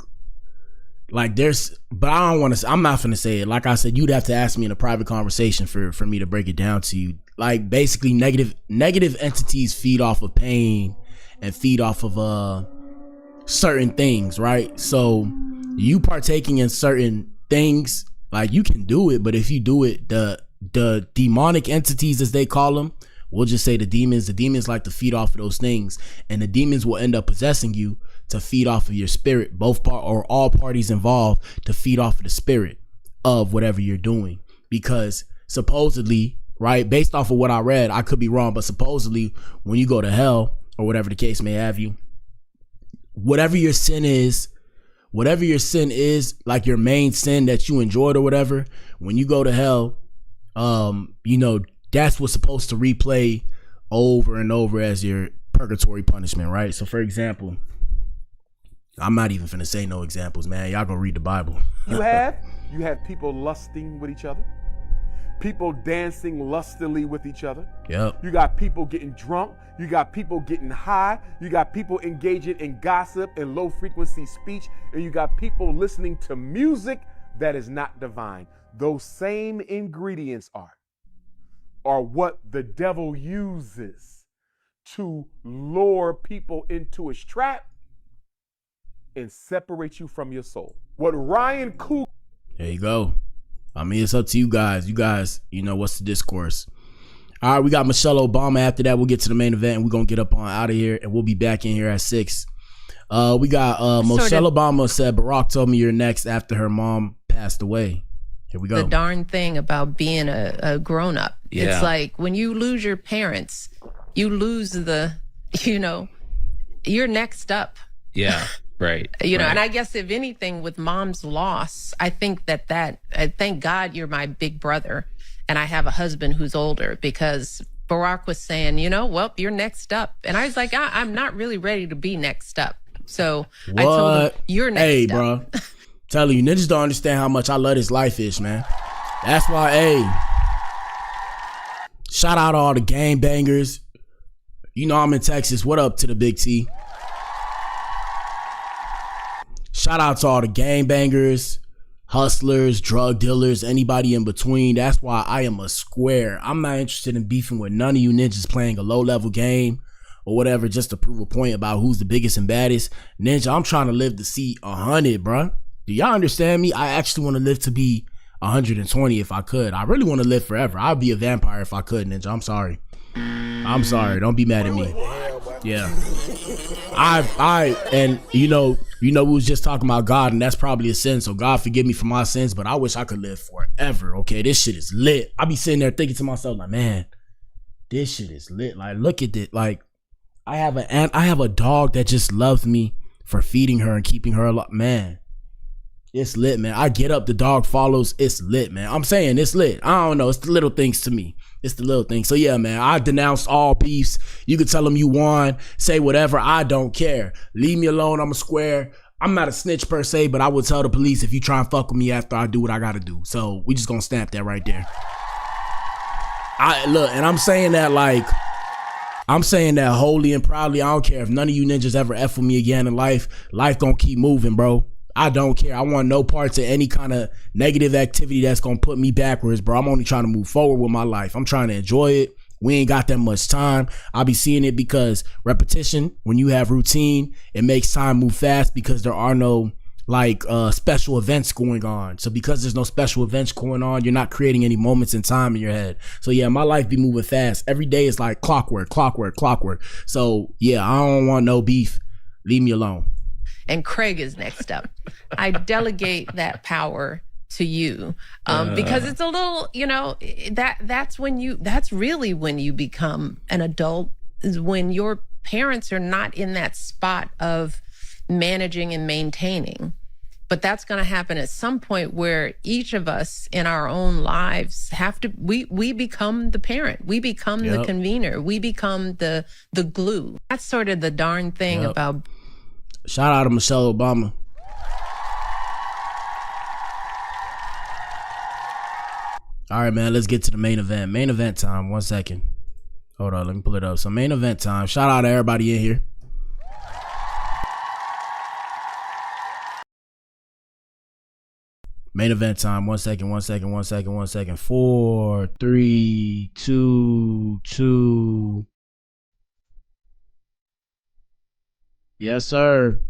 there's, but I don't want to, I'm not finna say it. Like I said, you'd have to ask me in a private conversation for me to break it down to you. Like basically negative entities feed off of pain and feed off of certain things, right? So you partaking in certain things, like you can do it, but if you do it, the demonic entities, as they call them, we'll just say the demons like to feed off of those things, and the demons will end up possessing you to feed off of your spirit, all parties involved to feed off of the spirit of whatever you're doing. Because supposedly, right, based off of what I read, I could be wrong, but supposedly when you go to hell or whatever the case may have you, whatever your sin is, like your main sin that you enjoyed or whatever, when you go to hell, you know, that's what's supposed to replay over and over as your purgatory punishment, right? So for example, I'm not even finna say no examples, man. Y'all gonna read the Bible. You have people lusting with each other, people dancing lustily with each other. Yep. You got people getting drunk. You got people getting high. You got people engaging in gossip and low frequency speech. And you got people listening to music that is not divine. Those same ingredients are what the devil uses to lure people into his trap and separate you from your soul. What Ryan Coogler... There you go. I mean, it's up to you guys. You guys, you know, what's the discourse? All right, we got Michelle Obama. After that, we'll get to the main event and we're going to get up on out of here and we'll be back in here at 6. We got Michelle Obama said, Barack told me you're next after her mom passed away. Here we go. The darn thing about being a grown-up. Yeah. It's like when you lose your parents, you lose you're next up. Yeah, right. You know, and I guess if anything with mom's loss, I think that thank God you're my big brother and I have a husband who's older, because Barack was saying, well, you're next up. And I was like, I'm not really ready to be next up. So what? I told him, you're next up. Hey, bro. Telling you, niggas don't understand how much I love this life is, man. That's why, hey, shout out to all the gang bangers. You know I'm in Texas. What up to the Big T? Shout out to all the gang bangers, hustlers, drug dealers, anybody in between. That's why I am a square. I'm not interested in beefing with none of you ninjas playing a low level game or whatever just to prove a point about who's the biggest and baddest. Ninja, I'm trying to live to see 100, bruh. Do y'all understand me? I actually want to live to be 120 if I could. I really want to live forever. I'd be a vampire if I could, Ninja. I'm sorry. I'm sorry. Don't be mad at me. Yeah. And you know, we was just talking about God, and that's probably a sin. So God forgive me for my sins, but I wish I could live forever. Okay, this shit is lit. I be sitting there thinking to myself, like, man, this shit is lit. Like, look at it. Like, I have a dog that just loves me for feeding her and keeping her alive. Man, it's lit, man. I get up, the dog follows. It's lit, man. I'm saying it's lit. I don't know. It's the little things to me. It's the little things. So yeah, man, I denounce all beefs. You can tell them you won. Say whatever. I don't care. Leave me alone. I'm a square. I'm not a snitch per se, but I would tell the police if you try and fuck with me after I do what I got to do. So we just gonna stamp that right there. And I'm saying that like, I'm saying that wholly and proudly. I don't care if none of you ninjas ever F with me again in life. Life gonna keep moving, bro. I don't care. I want no parts of any kind of negative activity that's gonna put me backwards, bro. I'm only trying to move forward with my life. I'm trying to enjoy it. We ain't got that much time. I'll be seeing it because repetition, when you have routine, it makes time move fast because there are no like special events going on. So because there's no special events going on, you're not creating any moments in time in your head. So yeah, my life be moving fast. Every day is like clockwork. So yeah, I don't want no beef. Leave me alone. And Craig is next up. I delegate that power to you because it's a little, you know, that's really when you become an adult, is when your parents are not in that spot of managing and maintaining. But that's going to happen at some point where each of us in our own lives have to, we become the parent. We become the convener. We become the glue. That's sort of the darn thing about. Shout out to Michelle Obama. All right, man, let's get to the main event. Main event time. 1 second. Hold on, let me pull it up. So main event time. Shout out to everybody in here. Main event time. 1 second. 4, 3, 2. Yes, sir.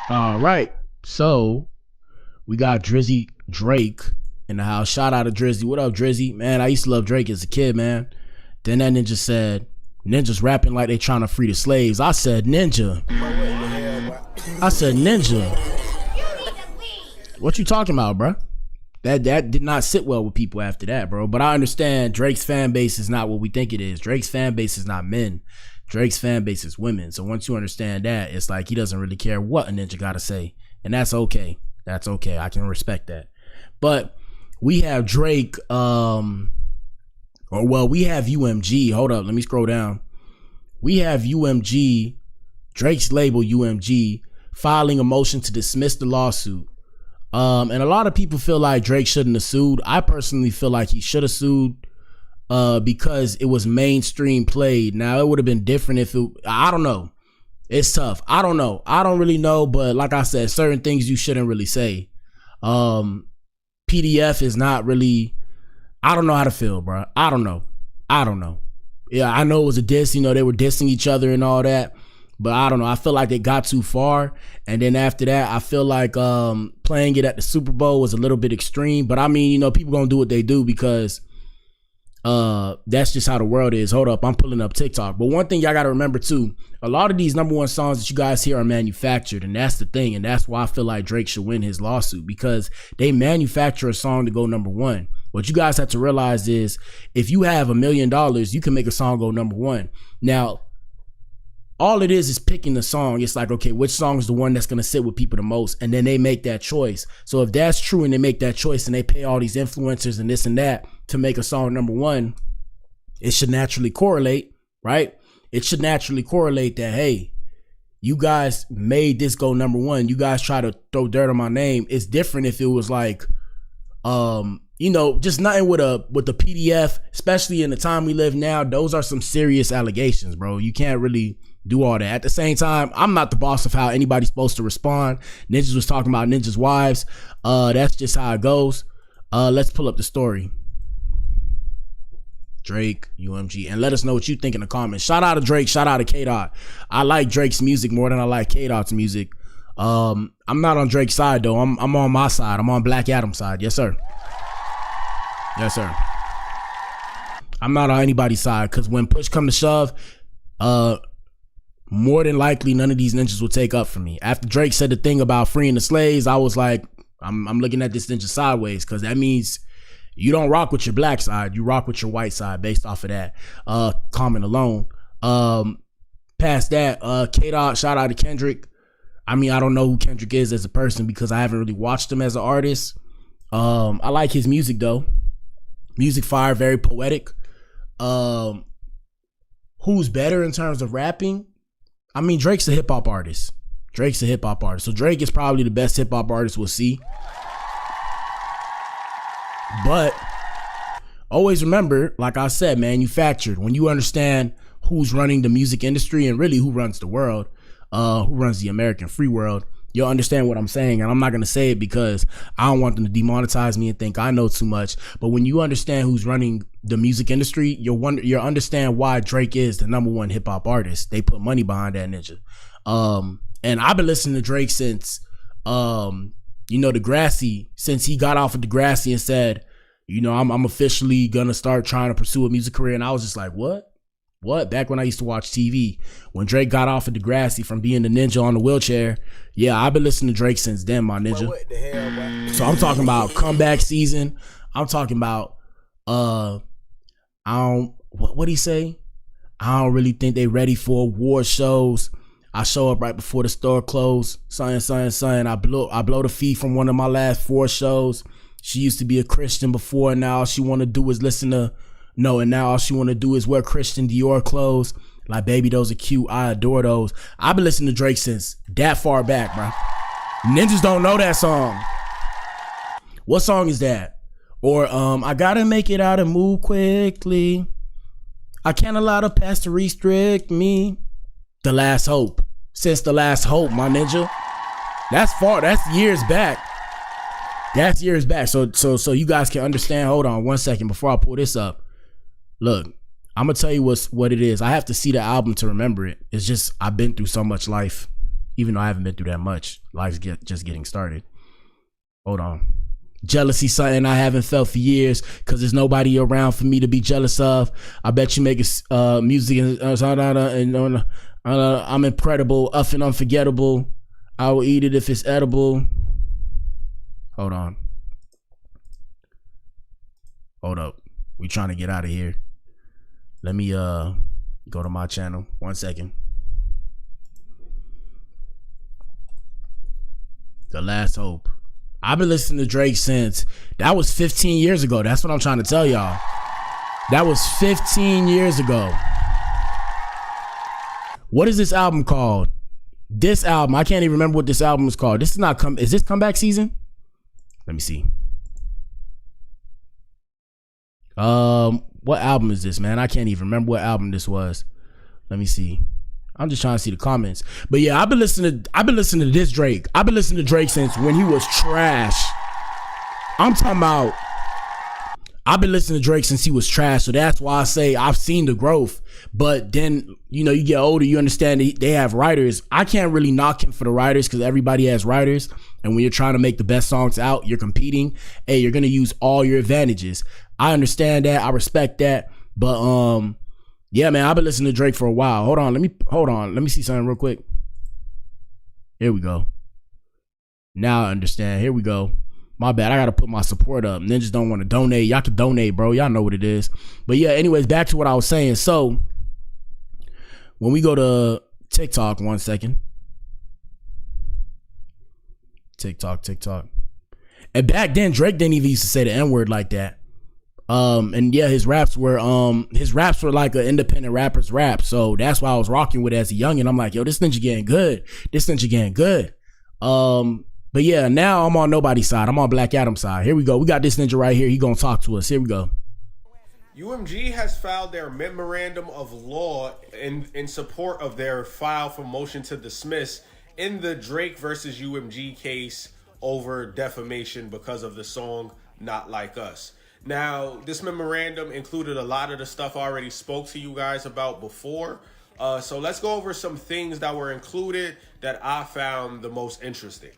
All right. So we got Drizzy Drake in the house. Shout out to Drizzy. What up, Drizzy? Man, I used to love Drake as a kid, man. Then that ninja said, ninjas rapping like they trying to free the slaves. I said, ninja. What you talking about, bro? That did not sit well with people after that, bro. But I understand Drake's fan base is not what we think it is. Drake's fan base is not men. Drake's fan base is women. So once you understand that, it's like he doesn't really care what a ninja got to say. And that's okay. That's okay. I can respect that. But we have Drake, we have UMG. Hold up. Let me scroll down. We have UMG, Drake's label UMG, filing a motion to dismiss the lawsuit. And a lot of people feel like Drake shouldn't have sued. I personally feel like he should have sued because it was mainstream played. Now, it would have been different if I don't know. It's tough. I don't know. I don't really know. But like I said, certain things you shouldn't really say. PDF is not really, I don't know how to feel, bro. I don't know. Yeah, I know it was a diss. You know, they were dissing each other and all that. But I don't know. I feel like they got too far. And then after that, I feel like playing it at the Super Bowl was a little bit extreme. But I mean, you know, people gonna do what they do because that's just how the world is. Hold up, I'm pulling up TikTok. But one thing y'all gotta remember too, a lot of these #1 songs that you guys hear are manufactured. And that's the thing. And that's why I feel like Drake should win his lawsuit, because they manufacture a song to go #1. What you guys have to realize is if you have $1 million, you can make a song go #1. Now, all it is picking the song. It's like, okay, which song is the one that's going to sit with people the most? And then they make that choice. So if that's true and they make that choice and they pay all these influencers and this and that to make a song #1, it should naturally correlate, right? It should naturally correlate that, hey, you guys made this go #1. You guys try to throw dirt on my name. It's different if it was like, you know, just nothing with the PDF, especially in the time we live now. Those are some serious allegations, bro. You can't really do all that. At the same time, I'm not the boss of how anybody's supposed to respond. Ninjas was talking about Ninja's wives. That's just how it goes. Let's pull up the story. Drake, UMG, and let us know what you think in the comments. Shout out to Drake, shout out to K-Dot. I like Drake's music more than I like K-Dot's music. I'm not on Drake's side though. I'm on my side. I'm on Black Adam's side. Yes, sir. Yes, sir. I'm not on anybody's side because when push come to shove, more than likely none of these ninjas will take up for me. After Drake said the thing about freeing the slaves, I was like, I'm looking at this ninja sideways because that means you don't rock with your black side, you rock with your white side based off of that comment alone. Past that, K-Dot, shout out to Kendrick. I mean, I don't know who Kendrick is as a person because I haven't really watched him as an artist. I like his music though. Music fire, very poetic. Who's better in terms of rapping? I mean, Drake's a hip hop artist. Drake's a hip hop artist. So Drake is probably the best hip hop artist we'll see. But always remember, like I said, manufactured. When you understand who's running the music industry and really who runs the world, who runs the American free world, you'll understand what I'm saying. And I'm not going to say it because I don't want them to demonetize me and think I know too much. But when you understand who's running the music industry, you'll understand why Drake is the #1 hip hop artist. They put money behind that ninja. And I've been listening to Drake since, Degrassi, since he got off of Degrassi and said, I'm officially going to start trying to pursue a music career. And I was just like, what? Back when I used to watch TV, when Drake got off of Degrassi from being the ninja on the wheelchair, yeah, I've been listening to Drake since then, my ninja. What the hell, man? So I'm talking about comeback season. I'm talking about, what'd he say? I don't really think they ready for award shows. I show up right before the store closed. Son. I blow the fee from one of my last 4 shows. She used to be a Christian before, and now all she want to do is now all she want to do is wear Christian Dior clothes. Like, baby, those are cute. I adore those. I've been listening to Drake since that far back, bro. Ninjas don't know that song. What song is that? Or I gotta make it out and move quickly. I can't allow the past to restrict me. The Last Hope. Since The Last Hope, my ninja. That's far. That's years back. That's years back. So you guys can understand. Hold on 1 second before I pull this up. Look, I'm gonna tell you what it is. I have to see the album to remember it. It's just I've been through so much life, even though I haven't been through that much. Life's just getting started. Hold on. Jealousy, something I haven't felt for years, cause there's nobody around for me to be jealous of. I bet you make music and I'm incredible, up and unforgettable. I will eat it if it's edible. Hold on. Hold up. We trying to get out of here. Let me go to my channel. 1 second. The Last Hope. I've been listening to Drake since that was 15 years ago. That's what I'm trying to tell y'all. That was 15 years ago. What is this album called? This album, I can't even remember what this album is called. This is not is this comeback season? Let me see. What album is this, man? I can't even remember what album this was. Let me see. I'm just trying to see the comments. But yeah, I've been listening to this Drake. I've been listening to Drake since when he was trash. I'm talking about I've been listening to Drake since he was trash. So that's why I say I've seen the growth. But then, you get older, you understand they have writers. I can't really knock him for the writers because everybody has writers. And when you're trying to make the best songs out, you're competing. Hey, you're going to use all your advantages. I understand that. I respect that. But yeah, man, I've been listening to Drake for a while. Hold on. Let me see something real quick. Here we go. Now I understand. Here we go. My bad. I got to put my support up. Ninjas don't want to donate. Y'all can donate, bro. Y'all know what it is. But yeah, anyways, back to what I was saying. So when we go to TikTok, 1 second. TikTok. And back then, Drake didn't even used to say the N-word like that. And yeah, his raps were like an independent rapper's rap. So that's why I was rocking with it as a youngin'. I'm like, yo, this ninja getting good. But yeah, now I'm on nobody's side. I'm on Black Adam's side. Here we go. We got this ninja right here. He gonna talk to us. Here we go. UMG has filed their memorandum of law in support of their file for motion to dismiss in the Drake versus UMG case over defamation because of the song Not Like Us. Now, this memorandum included a lot of the stuff I already spoke to you guys about before. So let's go over some things that were included that I found the most interesting.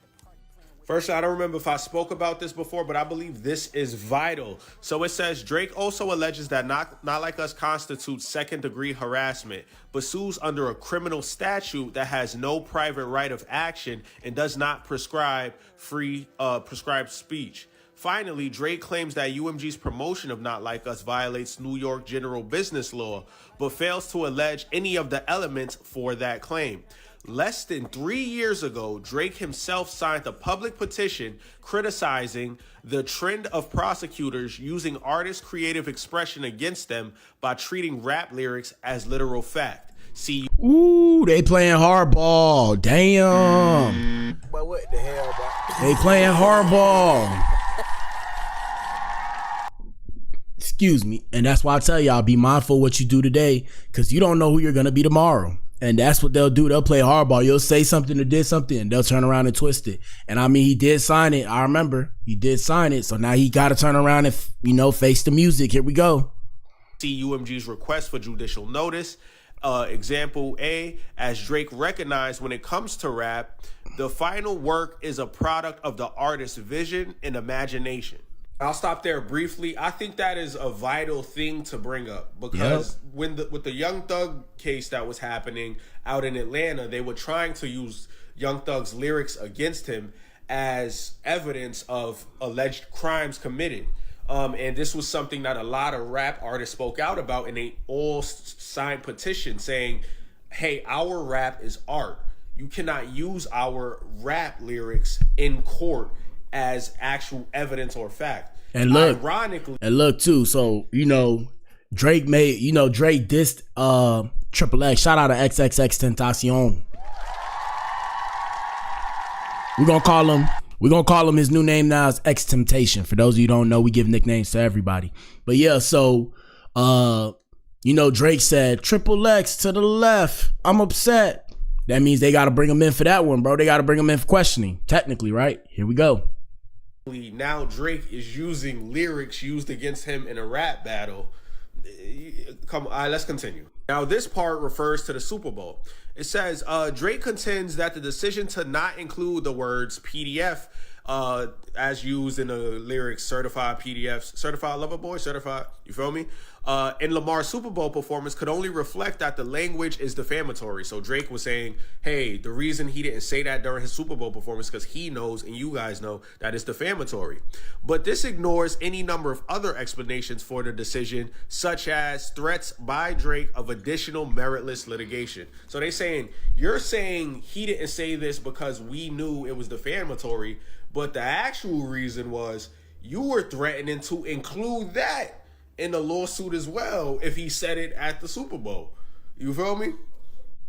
First, I don't remember if I spoke about this before, but I believe this is vital. So it says, Drake also alleges that Not Like Us constitutes second-degree harassment, but sues under a criminal statute that has no private right of action and does not prescribe prescribed speech. Finally, Drake claims that UMG's promotion of Not Like Us violates New York general business law, but fails to allege any of the elements for that claim. Less than 3 years ago, Drake himself signed a public petition criticizing the trend of prosecutors using artists' creative expression against them by treating rap lyrics as literal fact. See, Ooh, they playing hardball. Damn. but what the hell, bro? They playing hardball. Excuse me. And that's why I tell y'all, be mindful what you do today, because you don't know who you're going to be tomorrow. And that's what they'll do. They'll play hardball. You'll say something or did something, and they'll turn around and twist it. And I mean, he did sign it. I remember he did sign it. So now he got to turn around and, face the music. Here we go. See UMG's request for judicial notice. Example A, as Drake recognized, when it comes to rap, the final work is a product of the artist's vision and imagination. I'll stop there briefly. I think that is a vital thing to bring up because with the Young Thug case that was happening out in Atlanta, they were trying to use Young Thug's lyrics against him as evidence of alleged crimes committed. And this was something that a lot of rap artists spoke out about, and they all signed petitions saying, hey, our rap is art. You cannot use our rap lyrics in court as actual evidence or fact. And look, ironically, too. So, Drake Drake dissed Triple X. Shout out to XXX Tentacion. We're gonna call him his new name now is X Temptation. For those of you who don't know, we give nicknames to everybody. But yeah, so Drake said, Triple X to the left. I'm upset. That means they gotta bring him in for that one, bro. They gotta bring him in for questioning. Technically, right? Here we go. Now Drake is using lyrics used against him in a rap battle. Come on, let's continue. Now this part refers to the Super Bowl. It says, Drake contends that the decision to not include the words PDF as used in the lyrics certified PDFs, certified lover boy, certified, you feel me? In Lamar's Super Bowl performance could only reflect that the language is defamatory. So Drake was saying, hey, the reason he didn't say that during his Super Bowl performance because he knows, and you guys know, that it's defamatory. But this ignores any number of other explanations for the decision, such as threats by Drake of additional meritless litigation. So they saying, you're saying he didn't say this because we knew it was defamatory, but the actual reason was you were threatening to include that in the lawsuit as well if he said it at the Super Bowl. You feel me?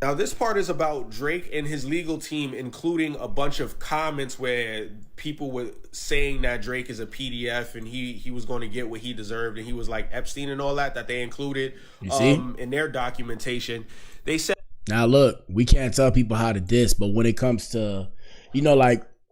Now this part is about Drake and his legal team including a bunch of comments where people were saying that Drake is a PDF and he was going to get what he deserved, and he was like Epstein and all that they included in their documentation. They said, now look, we can't tell people how to diss, but when it comes to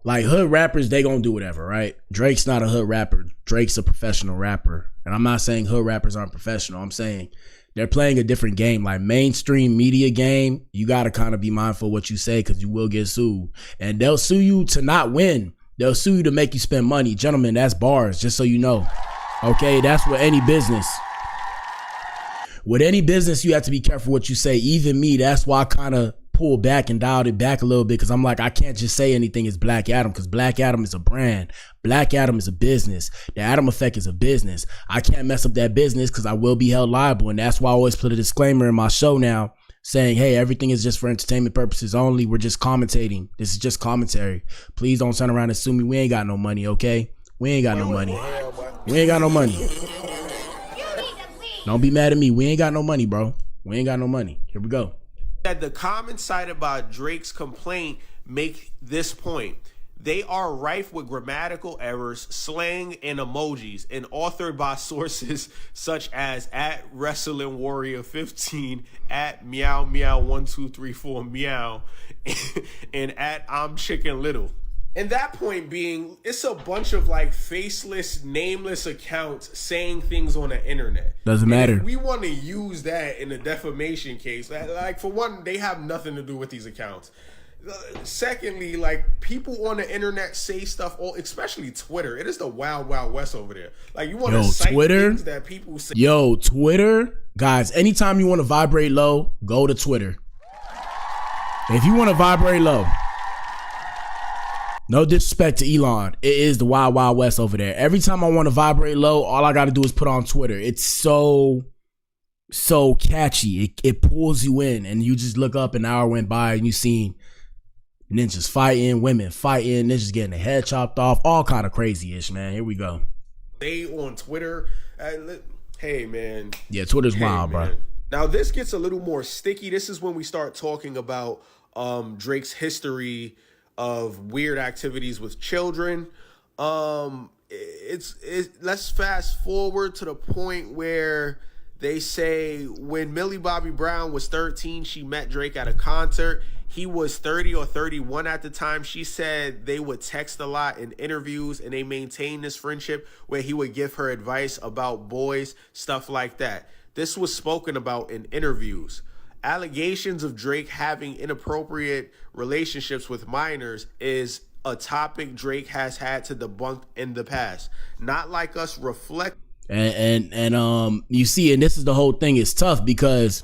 like hood rappers, they gonna do whatever, right? Drake's not a hood rapper. Drake's a professional rapper. And I'm not saying hood rappers aren't professional. I'm saying they're playing a different game. Like mainstream media game, you gotta kind of be mindful what you say because you will get sued. And they'll sue you to not win. They'll sue you to make you spend money. Gentlemen, that's bars, just so you know. Okay, that's with any business. With any business, you have to be careful what you say. Even me, that's why I kind of pulled back and dialed it back a little bit, because I'm like, I can't just say anything is Black Adam, because Black Adam is a brand. Black Adam is a business. The Adam Effect is a business. I can't mess up that business because I will be held liable. And that's why I always put a disclaimer in my show now saying, hey, everything is just for entertainment purposes only. We're just commentating. This is just commentary. Please don't turn around and sue me. We ain't got no money, okay? We ain't got no money. We ain't got no money. Don't be mad at me. We ain't got no money, bro. We ain't got no money. Here we go. That the comments cited by Drake's complaint make this point. They are rife with grammatical errors, slang, and emojis, and authored by sources such as at Wrestling Warrior 15, at Meow Meow 1234 Meow, and at I'm Chicken Little. And that point being, it's a bunch of like faceless, nameless accounts saying things on the internet. Doesn't matter. And we want to use that in a defamation case. Like, for one, they have nothing to do with these accounts. Secondly, like, people on the internet say stuff, especially Twitter. It is the wild, wild west over there. Like, you want to cite Twitter, things that people say. Yo, Twitter, guys, anytime you want to vibrate low, go to Twitter. If you want to vibrate low, no disrespect to Elon, it is the wild, wild west over there. Every time I want to vibrate low, all I got to do is put on Twitter. It's so catchy. It pulls you in, and you just look up, an hour went by, and you seen ninjas fighting, women fighting, ninjas getting their head chopped off, all kind of crazy-ish, man. Here we go. They on Twitter. Hey, man. Yeah, Twitter's wild, man. bro. Now, this gets a little more sticky. This is when we start talking about Drake's history of weird activities with children. Let's fast forward to the point where they say when Millie Bobby Brown was 13, she met Drake at a concert. He was 30 or 31 at the time. She said they would text a lot in interviews, and they maintained this friendship where he would give her advice about boys, stuff like that. This was spoken about in interviews. Allegations of Drake having inappropriate relationships with minors is a topic Drake has had to debunk in the past. Not like us reflect. And you see, and this is the whole thing. It's tough because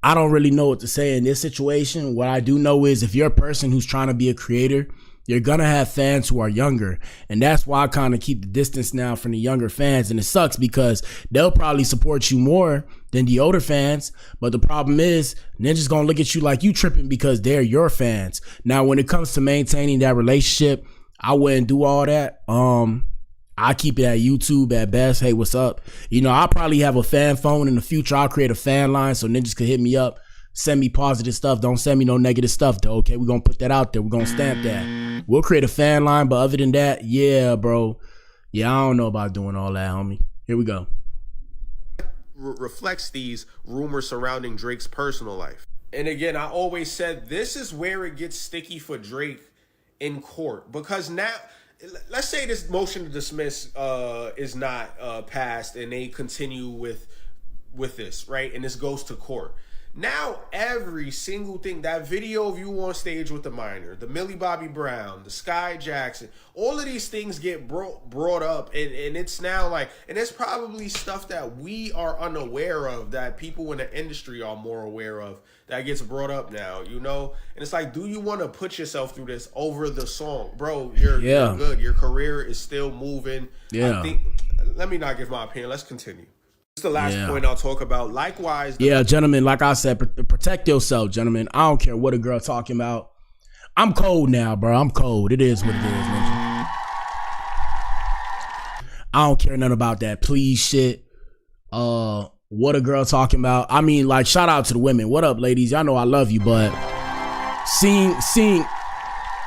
I don't really know what to say in this situation. What I do know is if you're a person who's trying to be a creator, you're going to have fans who are younger. And that's why I kind of keep the distance now from the younger fans. And it sucks because they'll probably support you more than the older fans. But the problem is ninjas going to look at you like you tripping because they're your fans. Now, when it comes to maintaining that relationship, I wouldn't do all that. I keep it at YouTube at best. Hey, what's up? You know, I'll probably have a fan phone in the future. I'll create a fan line so ninjas could hit me up, send me positive stuff. Don't send me no negative stuff, though. Okay, we're going to put that out there. We're going to stamp that. We'll create a fan line, but other than that, yeah, bro. Yeah, I don't know about doing all that, homie. Here we go. Reflects these rumors surrounding Drake's personal life. And again, I always said this is where it gets sticky for Drake in court. Because now, let's say this motion to dismiss is not passed and they continue with this, right? And this goes to court. Now, every single thing, that video of you on stage with the minor, the Millie Bobby Brown, the Sky Jackson, all of these things get brought up. And it's now like, and it's probably stuff that we are unaware of that people in the industry are more aware of that gets brought up now, you know? And it's like, do you want to put yourself through this over the song? Bro, you're good. Your career is still moving. Yeah. Let me not give my opinion. Let's continue. This is the last point I'll talk about. Likewise. Yeah, gentlemen, like I said, protect yourself, gentlemen. I don't care what a girl talking about. I'm cold now, bro. I'm cold. It is what it is, man. I don't care nothing about that please shit. What a girl talking about. I mean, like, shout out to the women. What up, ladies? Y'all know I love you, but seeing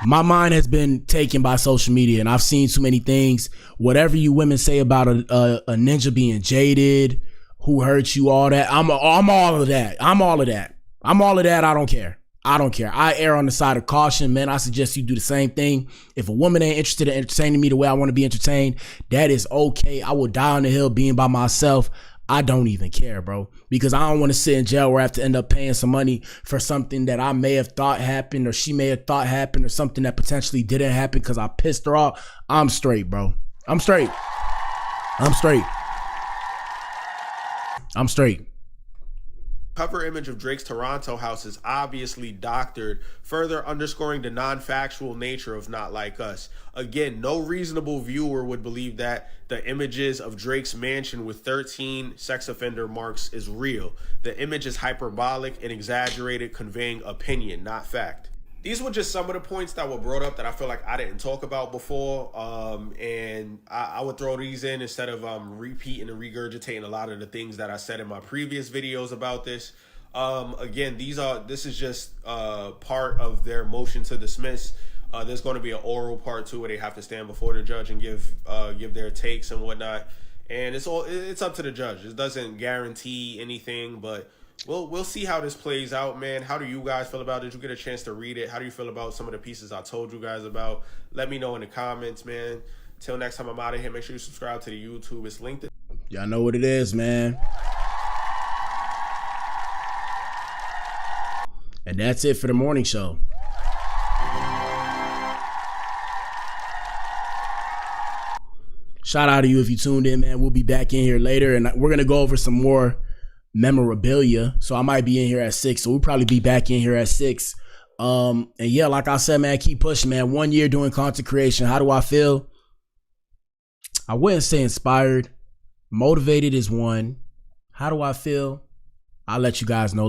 my mind has been taken by social media, and I've seen too many things. Whatever you women say about a ninja being jaded, who hurt you, all that. I'm all of that. I'm all of that. I don't care. I err on the side of caution, man. I suggest you do the same thing. If a woman ain't interested in entertaining me the way I want to be entertained, that is okay. I will die on the hill being by myself. I don't even care, bro, because I don't want to sit in jail where I have to end up paying some money for something that I may have thought happened or she may have thought happened or something that potentially didn't happen because I pissed her off. I'm straight, bro. I'm straight. Cover image of Drake's Toronto house is obviously doctored, further underscoring the non-factual nature of Not Like Us. Again, no reasonable viewer would believe that the images of Drake's mansion with 13 sex offender marks is real. The image is hyperbolic and exaggerated, conveying opinion, not fact. These were just some of the points that were brought up that I feel like I didn't talk about before, and I would throw these in instead of repeating and regurgitating a lot of the things that I said in my previous videos about this. Again, this is just part of their motion to dismiss. There's going to be an oral part too, where they have to stand before the judge and give their takes and whatnot. And it's up to the judge. It doesn't guarantee anything, but we'll see how this plays out, man. How do you guys feel about it? Did you get a chance to read it? How do you feel about some of the pieces I told you guys about? Let me know in the comments, man. Till next time, I'm out of here. Make sure you subscribe to the YouTube. It's linked. Y'all know what it is, man. And that's it for the morning show. Shout out to you if you tuned in, man. We'll be back in here later, and we're going to go over some more memorabilia. So I might be in here at 6, so we'll probably be back in here at 6. And yeah, like I said, man, keep pushing, man. 1 year doing content creation. How do I feel? I wouldn't say inspired. Motivated is one. How do I feel? I'll let you guys know later.